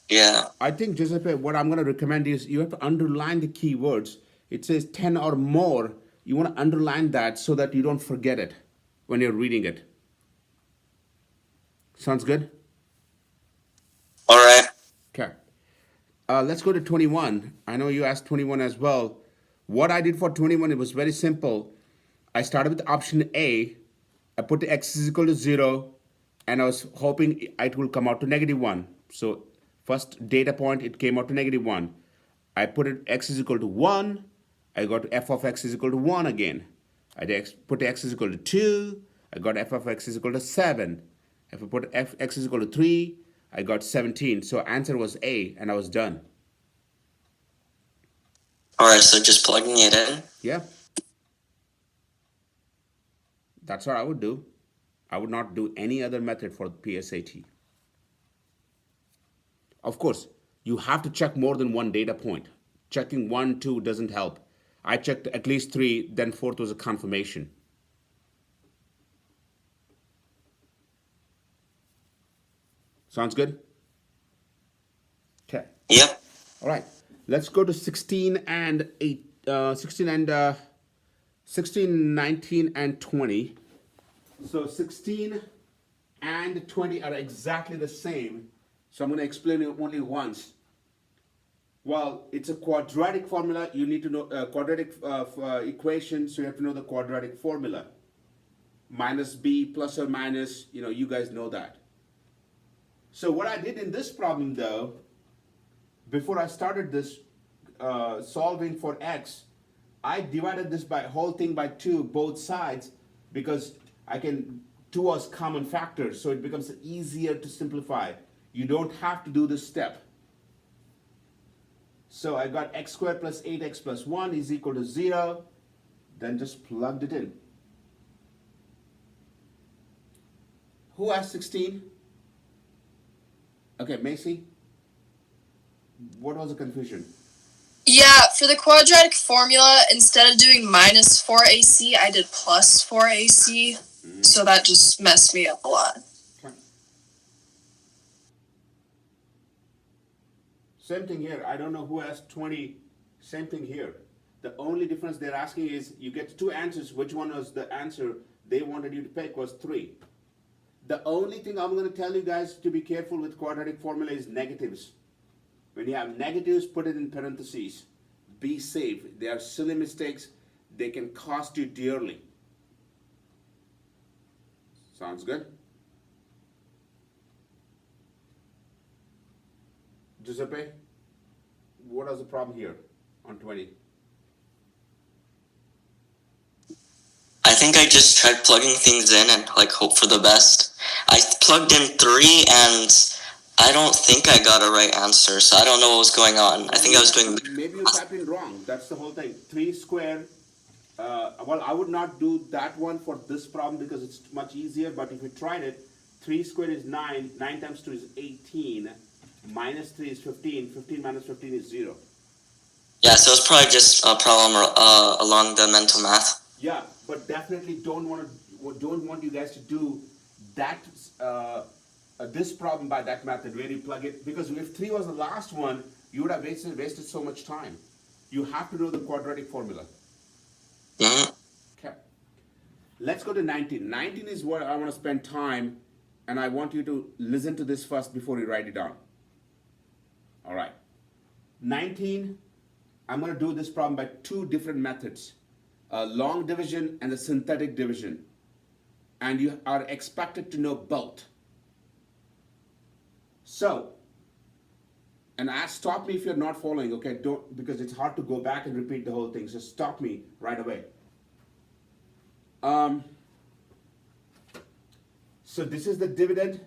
B: Yeah.
A: I think, Giuseppe, what I'm going to recommend is you have to underline the keywords. It says 10 or more. You want to underline that so that you don't forget it when you're reading it. Sounds good?
B: All right.
A: Okay. Let's go to 21. I know you asked 21 as well. What I did for 21, it was very simple. I started with option A. I put the x is equal to 0, and I was hoping it will come out to -1. So first data point, it came out to -1. I put it x is equal to 1. I got f of x is equal to 1 again. I put x is equal to 2. I got f of x is equal to 7. If I put x is equal to 3, I got 17. So answer was A, and I was done.
B: All right, so just plugging it in.
A: Yeah. That's what I would do. I would not do any other method for PSAT. Of course, you have to check more than one data point. Checking 1, 2 doesn't help. I checked at least 3, then 4th was a confirmation. Sounds good? Okay.
B: Yep.
A: All right. Let's go to 16 and 16, 19, and 20. So 16 and 20 are exactly the same. So I'm going to explain it only once. Well, it's a quadratic formula. You need to know quadratic equation, so you have to know the quadratic formula. Minus b plus or minus, you guys know that. So what I did in this problem though, before I started this solving for x, I divided this whole thing by 2, both sides, because 2 was common factors, so it becomes easier to simplify. You don't have to do this step. So I got x squared plus 8x plus 1 is equal to 0. Then just plugged it in. Who has 16? Okay, Macy. What was the confusion?
C: Yeah, for the quadratic formula, instead of doing minus 4ac, I did plus 4ac. So that just messed me up a lot.
A: Okay. Same thing here. I don't know who has 20. Same thing here. The only difference they're asking is you get 2 answers. Which one was the answer they wanted you to pick was 3. The only thing I'm going to tell you guys to be careful with quadratic formula is negatives. When you have negatives, put it in parentheses. Be safe. They are silly mistakes. They can cost you dearly. Sounds good? Giuseppe, what is the problem here on 20?
B: I think I just tried plugging things in and hope for the best. I plugged in 3 and I don't think I got a right answer, so I don't know what was going on. I think I was doing...
A: Maybe you typed in wrong. That's the whole thing. 3 squared. Well, I would not do that one for this problem because it's much easier, but if you tried it, 3 squared is 9. 9 times 2 is 18. Minus 3 is 15. 15 minus 15 is 0.
B: Yeah, so it's probably just a problem along the mental math.
A: Yeah, but definitely don't want you guys to do that this problem by that method where you plug it, because if 3 was the last one, you would have wasted so much time. You have to know the quadratic formula.
B: Mm-hmm.
A: Okay. Let's go to 19. 19 is where I want to spend time, and I want you to listen to this first before you write it down. All right. 19, I'm going to do this problem by two different methods, long division and the synthetic division. And you are expected to know both. So, and stop me if you're not following, okay? Don't, because it's hard to go back and repeat the whole thing. So stop me right away. So this is the dividend,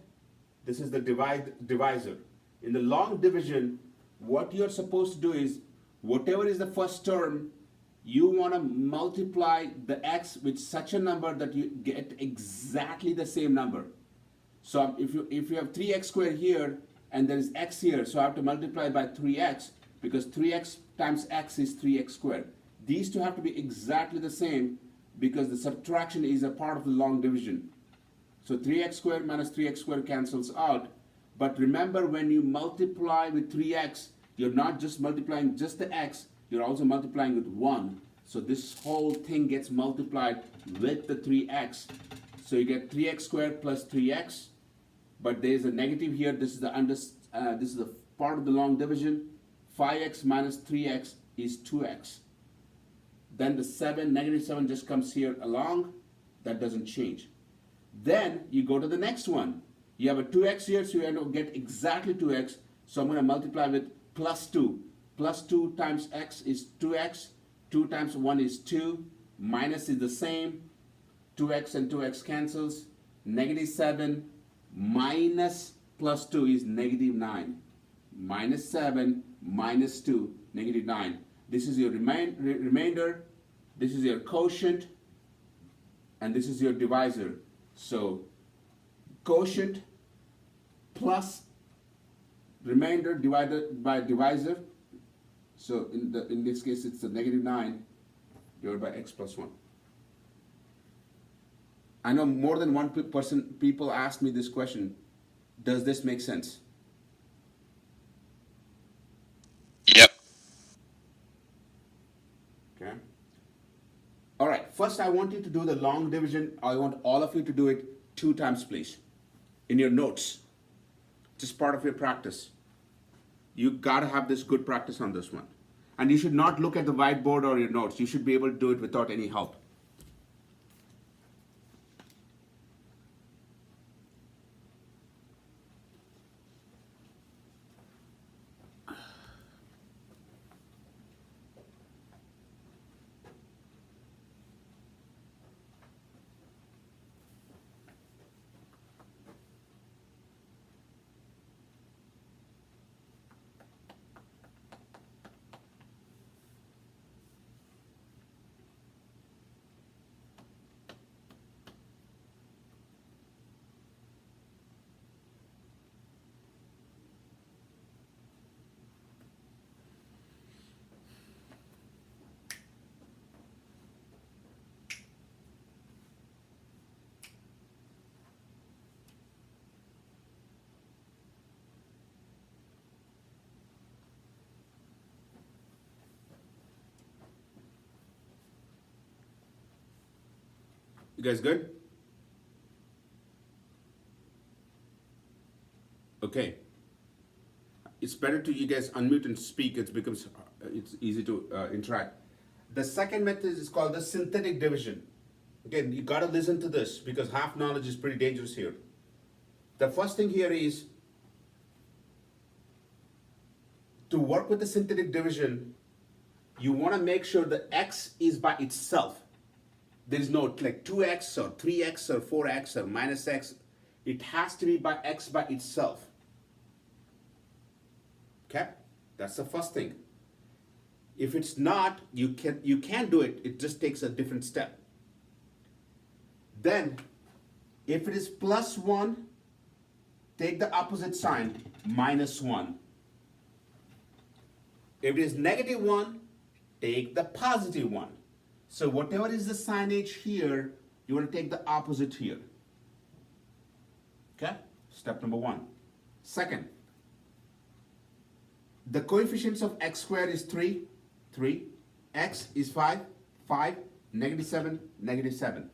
A: this is the divisor. In the long division, what you're supposed to do is, whatever is the first term, you want to multiply the x with such a number that you get exactly the same number. So if you have 3x squared here and there is x here, so I have to multiply by 3x, because 3x times x is 3x squared. These two have to be exactly the same because the subtraction is a part of the long division. So 3x squared minus 3x squared cancels out. But remember, when you multiply with 3x, you're not just multiplying just the x, you're also multiplying with 1. So this whole thing gets multiplied with the 3x. So you get 3x squared plus 3x. But there's a negative here. This is the part of the long division. 5x minus 3x is 2x. Then the 7, negative 7 just comes here along. That doesn't change. Then you go to the next one. You have a 2x here, so you get exactly 2x. So I'm going to multiply with plus 2. Plus 2 times x is 2x. 2 times 1 is 2. Minus is the same. 2x and 2x cancels. Negative 7 minus plus 2 is negative 9. Minus 7 minus 2, negative 9. This is your remainder. This is your quotient. And this is your divisor. So quotient plus remainder divided by divisor. So in this case it's the negative 9 divided by x plus 1. I know more than one people ask me this question. Does this make sense?
E: Yep.
A: Okay. All right, first I want you to do the long division. I want all of you to do it 2 times, please, in your notes. Just part of your practice. You gotta have this good practice on this one. And you should not look at the whiteboard or your notes. You should be able to do it without any help. You guys good? Okay. It's better to you guys unmute and speak. It's easy to interact. The second method is called the synthetic division. Again, you gotta listen to this because half knowledge is pretty dangerous here. The first thing here is to work with the synthetic division, you wanna make sure that x is by itself. There is no like 2x or 3x or 4x or minus x. It has to be by x by itself. Okay? That's the first thing. If it's not, you can do it. It just takes a different step. Then, if it is plus 1, take the opposite sign, minus 1. If it is negative 1, take the positive 1. So whatever is the signage here, you want to take the opposite here. Okay? Step number 1. Second, the coefficients of x squared is 3. 3. X is 5, 5, negative 7, negative 7.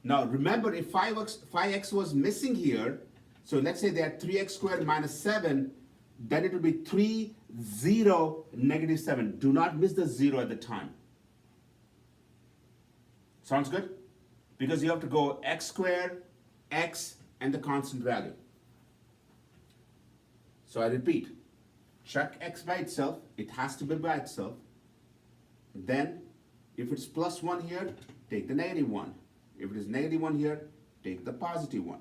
A: Now remember, if 5x was missing here, so let's say they are 3x squared minus 7, then it will be 3, 0, negative 7. Do not miss the 0 at the time. Sounds good? Because you have to go x squared, x, and the constant value. So I repeat, check x by itself. It has to be by itself. Then, if it's plus 1 here, take the negative 1. If it is negative 1 here, take the positive 1.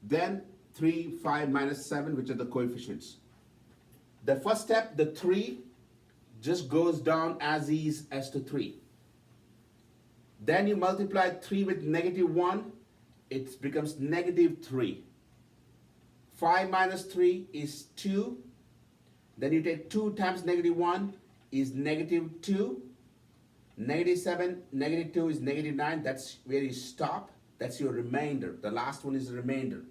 A: Then, 3, 5, minus 7, which are the coefficients. The first step, the 3, just goes down as is as to 3. Then you multiply 3 with negative 1, it becomes negative 3. 5 minus 3 is 2. Then you take 2 times negative 1 is negative 2. Negative 7, negative 2 is negative 9. That's where you stop. That's your remainder. The last one is the remainder.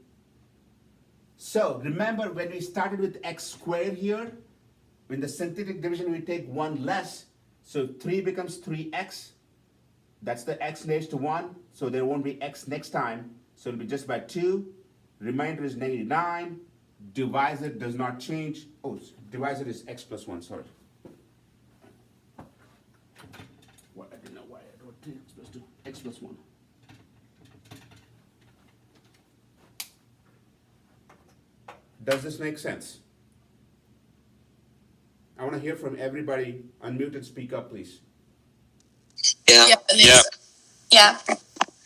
A: So remember when we started with x squared here, in the synthetic division we take 1 less. So 3 becomes 3x. That's the x raised to 1. So there won't be x next time. So it'll be just by 2. Remainder is negative 9. Divisor does not change. Oh, divisor is x plus 1, sorry. What, I didn't know why I wrote x plus 2. X plus 1. Does this make sense? I want to hear from everybody. Unmute and speak up, please.
B: Yeah.
C: Yeah, that makes
E: Yep.
C: sense.
D: Yeah.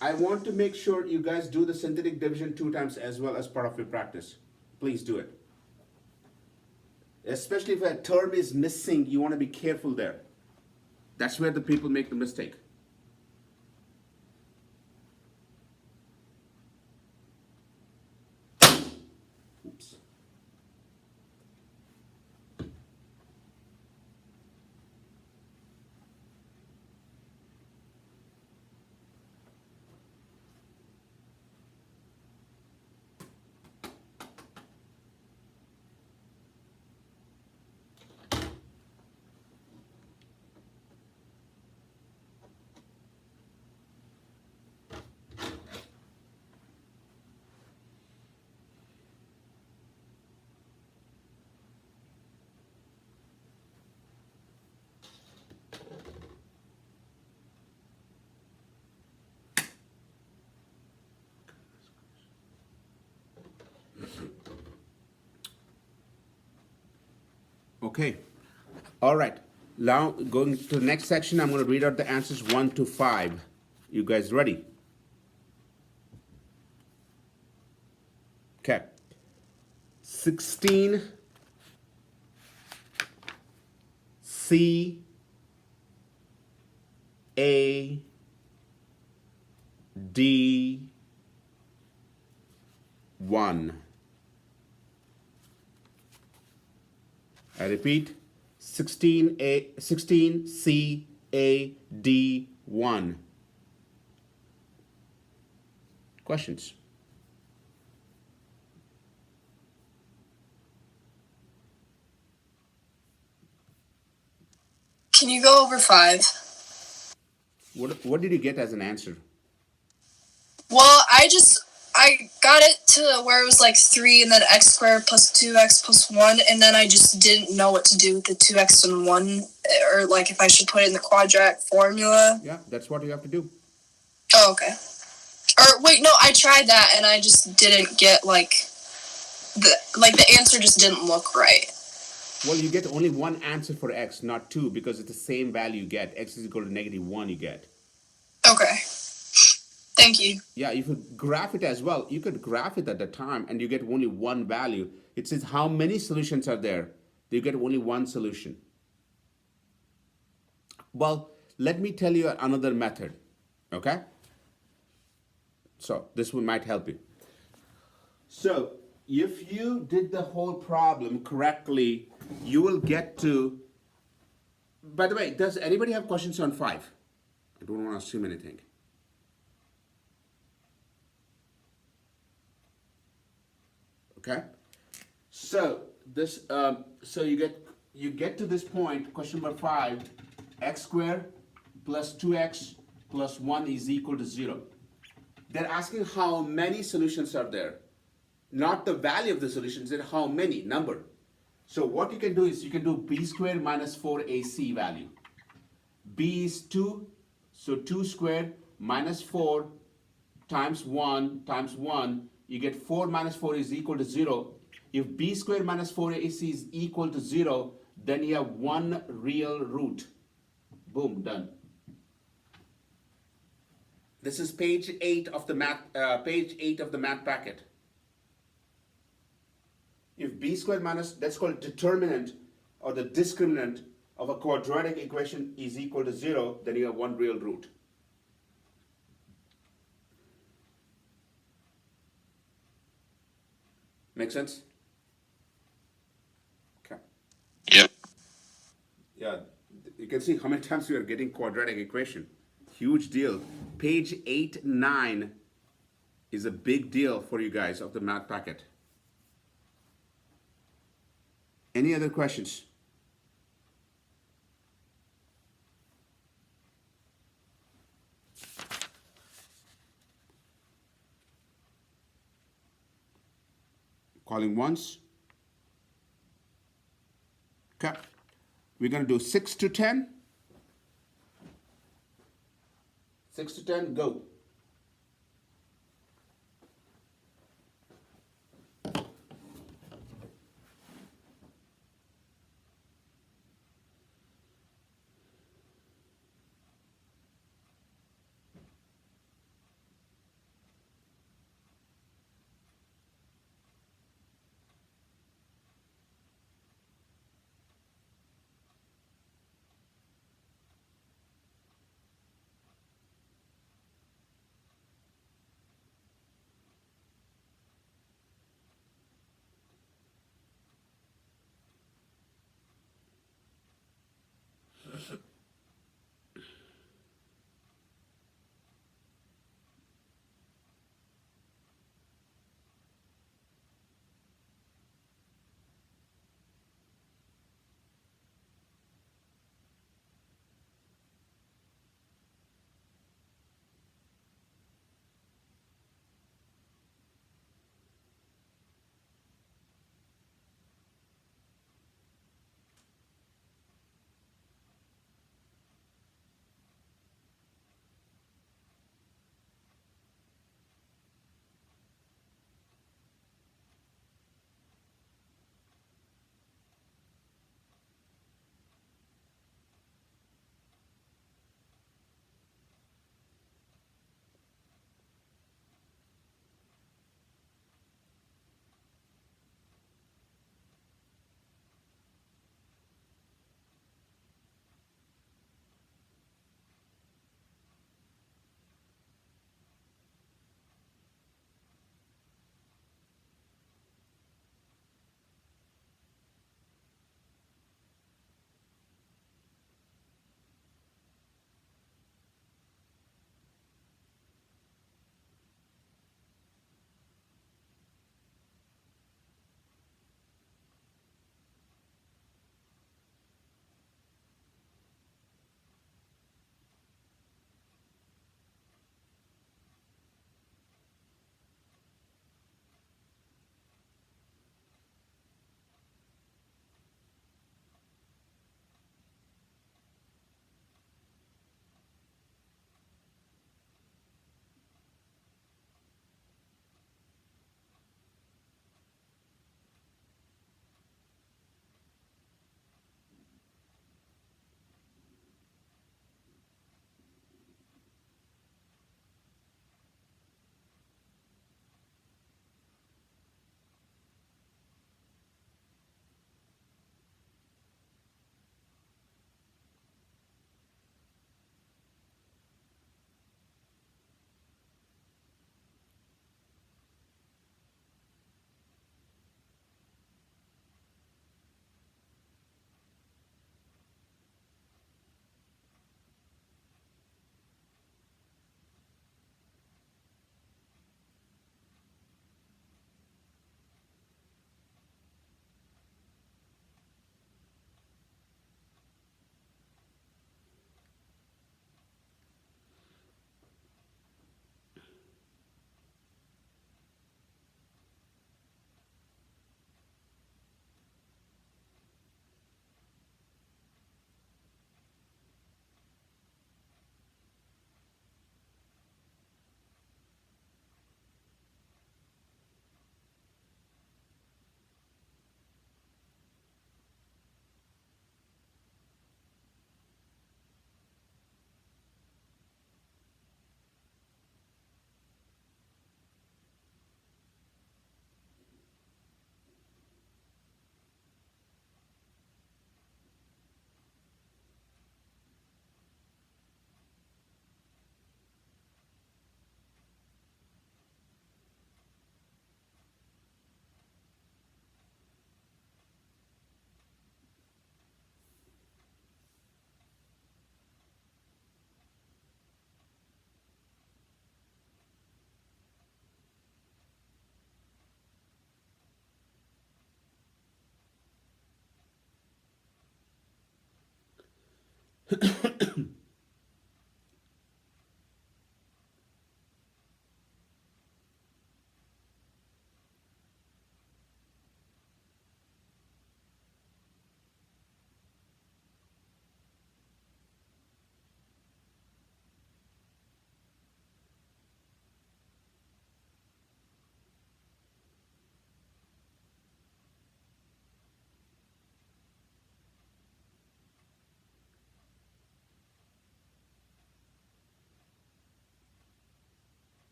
A: I want to make sure you guys do the synthetic division 2 times as well as part of your practice. Please do it. Especially if a term is missing, you want to be careful there. That's where the people make the mistake. Oops. Okay. All right. Now going to the next section, I'm going to read out the answers 1 to 5. You guys ready? Okay. 16 C A D 1. I repeat, 16 C A D 1. Questions?
C: Can you go over 5?
A: What did you get as an answer?
C: Well, I got it to where it was like 3 and then x squared plus 2x plus 1, and then I just didn't know what to do with the 2x and 1, or like if I should put it in the quadratic formula.
A: Yeah, that's what you have to do.
C: Oh, okay. Or wait, no, I tried that and I just didn't get the answer just didn't look right.
A: Well, you get only one answer for x, not 2, because it's the same value you get. X is equal to negative 1 you get.
C: Okay. Thank you.
A: Yeah, if you graph it as well, you could graph it at the time and you get only one value. It says how many solutions are there. You get only one solution. Well, let me tell you another method, okay? So this one might help you. So if you did the whole problem correctly, you will get to, by the way, does anybody have questions on 5? I don't want to assume anything. Okay, so this, so you you get to this point, question number 5, x squared plus 2x plus 1 is equal to 0. They're asking how many solutions are there, not the value of the solutions, they're how many, number. So what you can do is you can do b squared minus 4ac value. B is 2, so 2 squared minus 4 times 1, you get 4 minus 4 is equal to 0. If b squared minus 4ac is equal to 0, then you have one real root. Boom, done. This is page 8 of the math packet. If b squared minus, that's called determinant or the discriminant of a quadratic equation is equal to 0, then you have one real root. Make sense? Okay.
E: Yep.
A: Yeah, you can see how many times we are getting quadratic equation. Huge deal. Page 8, 9 is a big deal for you guys of the math packet. Any other questions? Calling once. Okay. We're going to do 6 to 10. 6 to 10, go.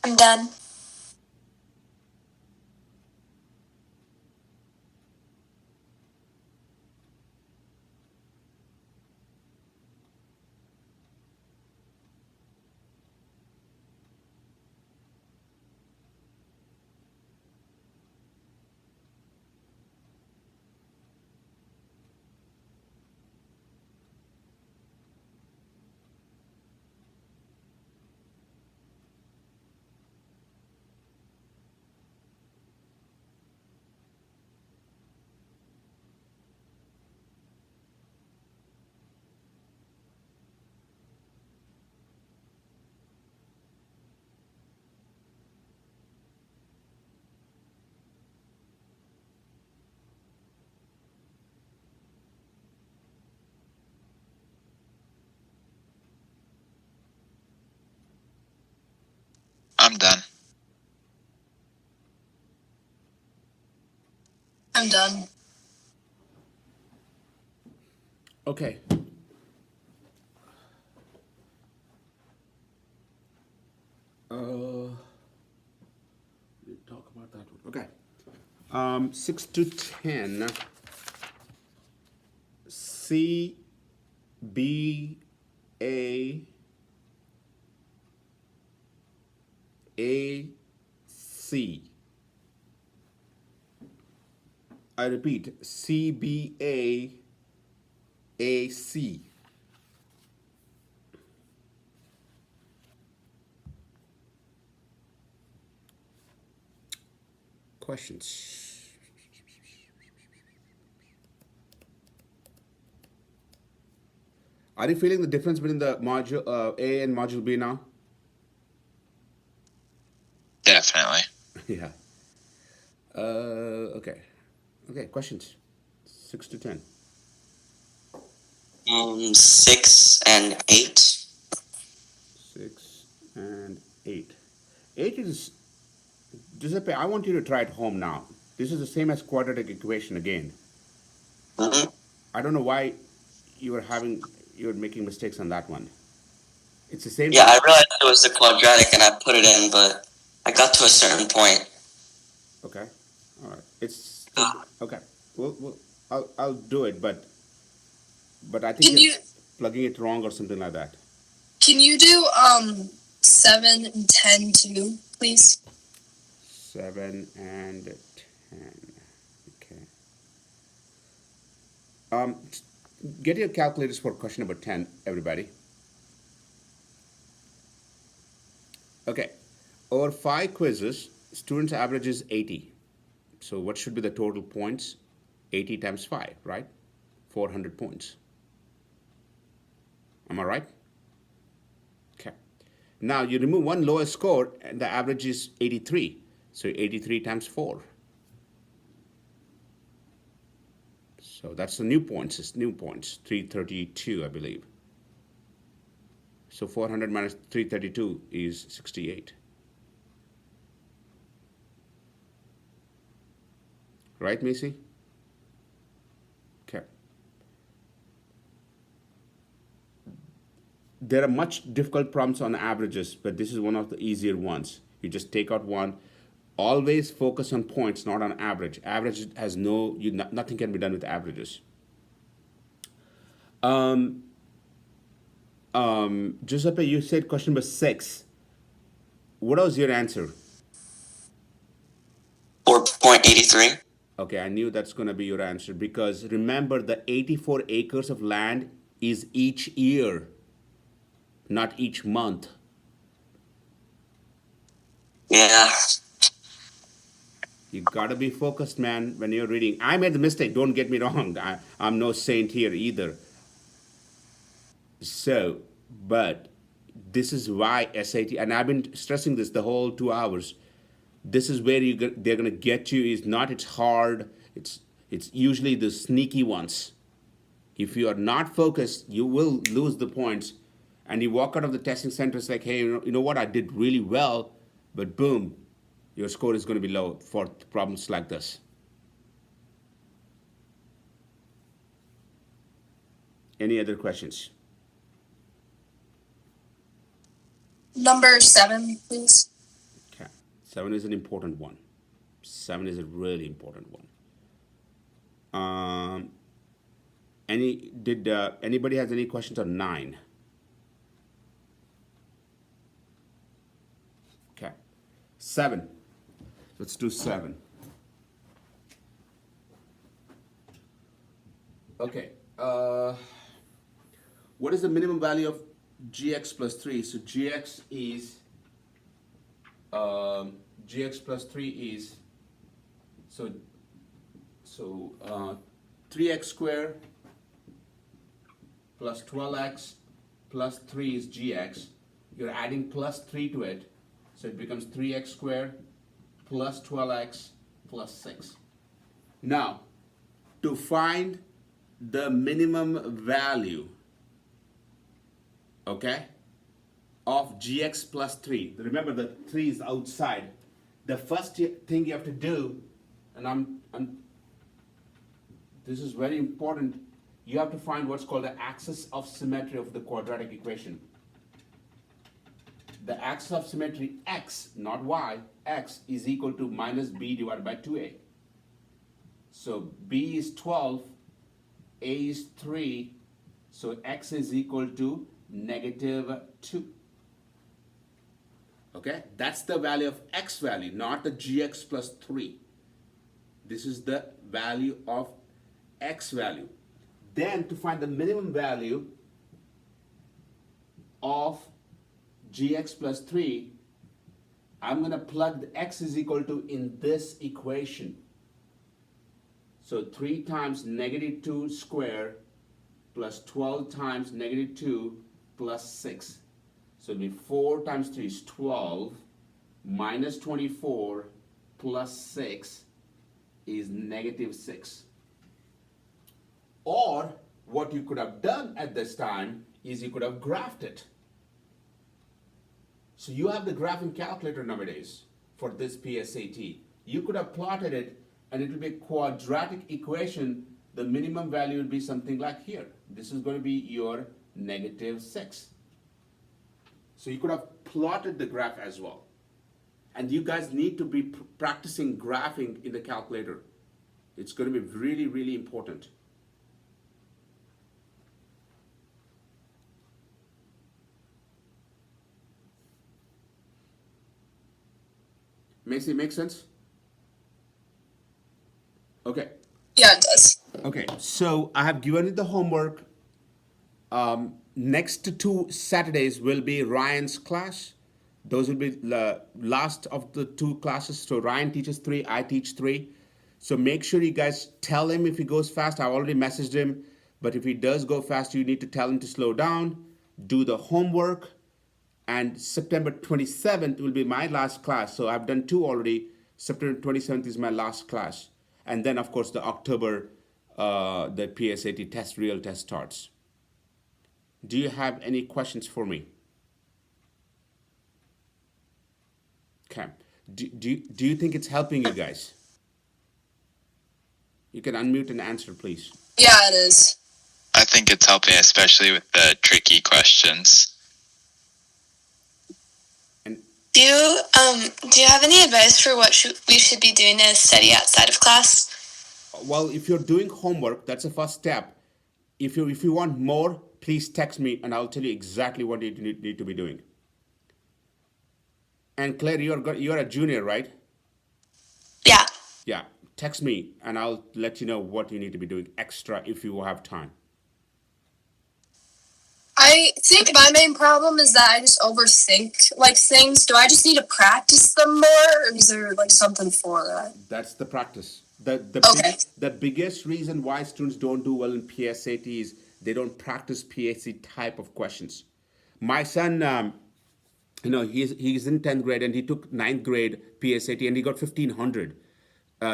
D: I'm done.
E: I'm done.
C: I'm done.
A: Okay. We talk about that one. Okay. 6 to 10. C, B, A, AC. I repeat, CBA AC. Questions? Are you feeling the difference between the module A and module B now?
E: Definitely.
A: Yeah. Okay. Okay, questions. 6 to 10.
B: 6 and 8.
A: 6 and 8. 8 is, Giuseppe, I want you to try it home now. This is the same as quadratic equation again.
B: Mm-hmm.
A: I don't know why you were making mistakes on that one. It's the same
B: Yeah,
A: thing.
B: I realized it was the quadratic and I put it in, but I got to a certain point.
A: Okay. All right. Okay. I'll do it, but I think
C: Can
A: you're
C: you
A: plugging it wrong or something like that.
C: can you do 7 and 10 too, please?
A: 7 and 10. Okay. Get your calculators for question number 10, everybody. Okay. Over 5 quizzes, students' average is 80. So what should be the total points? 80 times 5, right? 400 points. Am I right? Okay. Now you remove one lowest score and the average is 83. So 83 times 4. So that's the new points. It's new points. 332, I believe. So 400 minus 332 is 68. Right, Macy? Okay. There are much difficult problems on averages, but this is one of the easier ones. You just take out one. Always focus on points, not on average. Average has nothing can be done with averages. Giuseppe, you said question number 6. What was your answer?
B: 4.83.
A: Okay, I knew that's going to be your answer because remember the 84 acres of land is each year, not each month.
B: Yeah.
A: You gotta be focused, man, when you're reading. I made the mistake, don't get me wrong. I'm no saint here either. So, but this is why SAT, and I've been stressing this the whole 2 hours. This is where they're gonna get you. Is not it's hard. It's usually the sneaky ones. If you are not focused, you will lose the points, and you walk out of the testing center. It's like, hey, you know what? I did really well, but boom, your score is going to be low for problems like this. Any other questions?
C: Number 7, please.
A: Okay, 7 is an important one. 7 is a really important one. Anybody has any questions on 9? Okay, 7. Let's do 7. Okay. What is the minimum value of gx plus 3? So gx plus 3 is so 3x squared plus 12x plus 3 is gx. You're adding plus 3 to it, so it becomes 3x squared plus 12x plus 6. Now, to find the minimum value, okay, of gx plus 3, remember the 3 is outside. The first thing you have to do, and this is very important, you have to find what's called the axis of symmetry of the quadratic equation. The axis of symmetry x, not y, x is equal to minus b divided by 2a. So b is 12, a is 3, so x is equal to negative 2. Okay, that's the value of x value, not the gx plus 3. This is the value of x value. Then to find the minimum value of gx plus 3, I'm going to plug the x is equal to in this equation. So 3 times negative 2 square plus 12 times negative 2 plus 6. So it'll be 4 times 3 is 12 minus 24 plus 6 is negative 6. Or what you could have done at this time is you could have graphed it. So you have the graphing calculator nowadays for this PSAT. You could have plotted it and it will be a quadratic equation. The minimum value will be something like here. This is going to be your negative 6. So you could have plotted the graph as well. And you guys need to be practicing graphing in the calculator. It's going to be really, really important. Macy, make sense? Okay.
C: Yeah, it does.
A: Okay, so I have given you the homework. Next 2 Saturdays will be Ryan's class. Those will be the last of the 2 classes. So Ryan teaches 3, I teach 3. So make sure you guys tell him if he goes fast. I already messaged him, but if he does go fast, you need to tell him to slow down, do the homework, and September 27th will be my last class. So I've done 2 already. September 27th is my last class. And then, of course, the October, the PSAT test, real test starts. Do you have any questions for me? Okay. Do you think it's helping you guys? You can unmute and answer, please.
C: Yeah, it is.
E: I think it's helping, especially with the tricky questions.
A: And
D: Do you have any advice for what we should be doing to study outside of class?
A: well, if you're doing homework, that's the first step. If you want more, please text me and I'll tell you exactly what you need to be doing. And Claire, you're a junior, right?
D: Yeah.
A: Yeah. Text me and I'll let you know what you need to be doing extra if you have time.
C: I think my main problem is that I just overthink like things. Do I just need to practice them more, or is there like something for that?
A: That's the practice.
C: Okay.
A: The biggest reason why students don't do well in PSAT is they don't practice PSAT type of questions. My son, he's in 10th grade and he took 9th grade PSAT and he got 1500.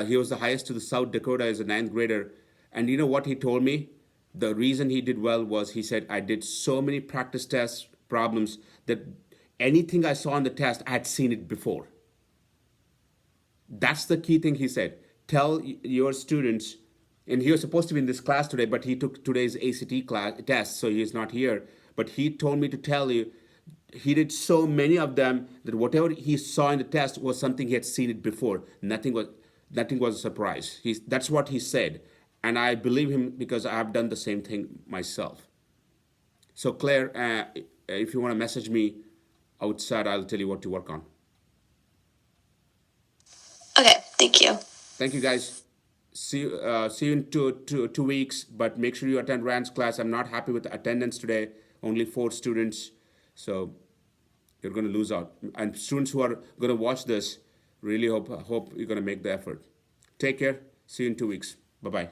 A: He was the highest to the South Dakota as a 9th grader. And you know what he told me? The reason he did well was he said, I did so many practice test problems that anything I saw on the test, I had seen it before. That's the key thing he said. Tell your students, and he was supposed to be in this class today, but he took today's ACT class test, so he's not here. But he told me to tell you, he did so many of them that whatever he saw in the test was something he had seen it before. Nothing was a surprise. That's what he said. And I believe him because I have done the same thing myself. So Claire, if you want to message me outside, I'll tell you what to work on.
D: Okay, thank you.
A: Thank you, guys. See you in two weeks, but make sure you attend Rand's class. I'm not happy with the attendance today. Only 4 students, so you're going to lose out. And students who are going to watch this, really hope you're going to make the effort. Take care. See you in 2 weeks. Bye-bye.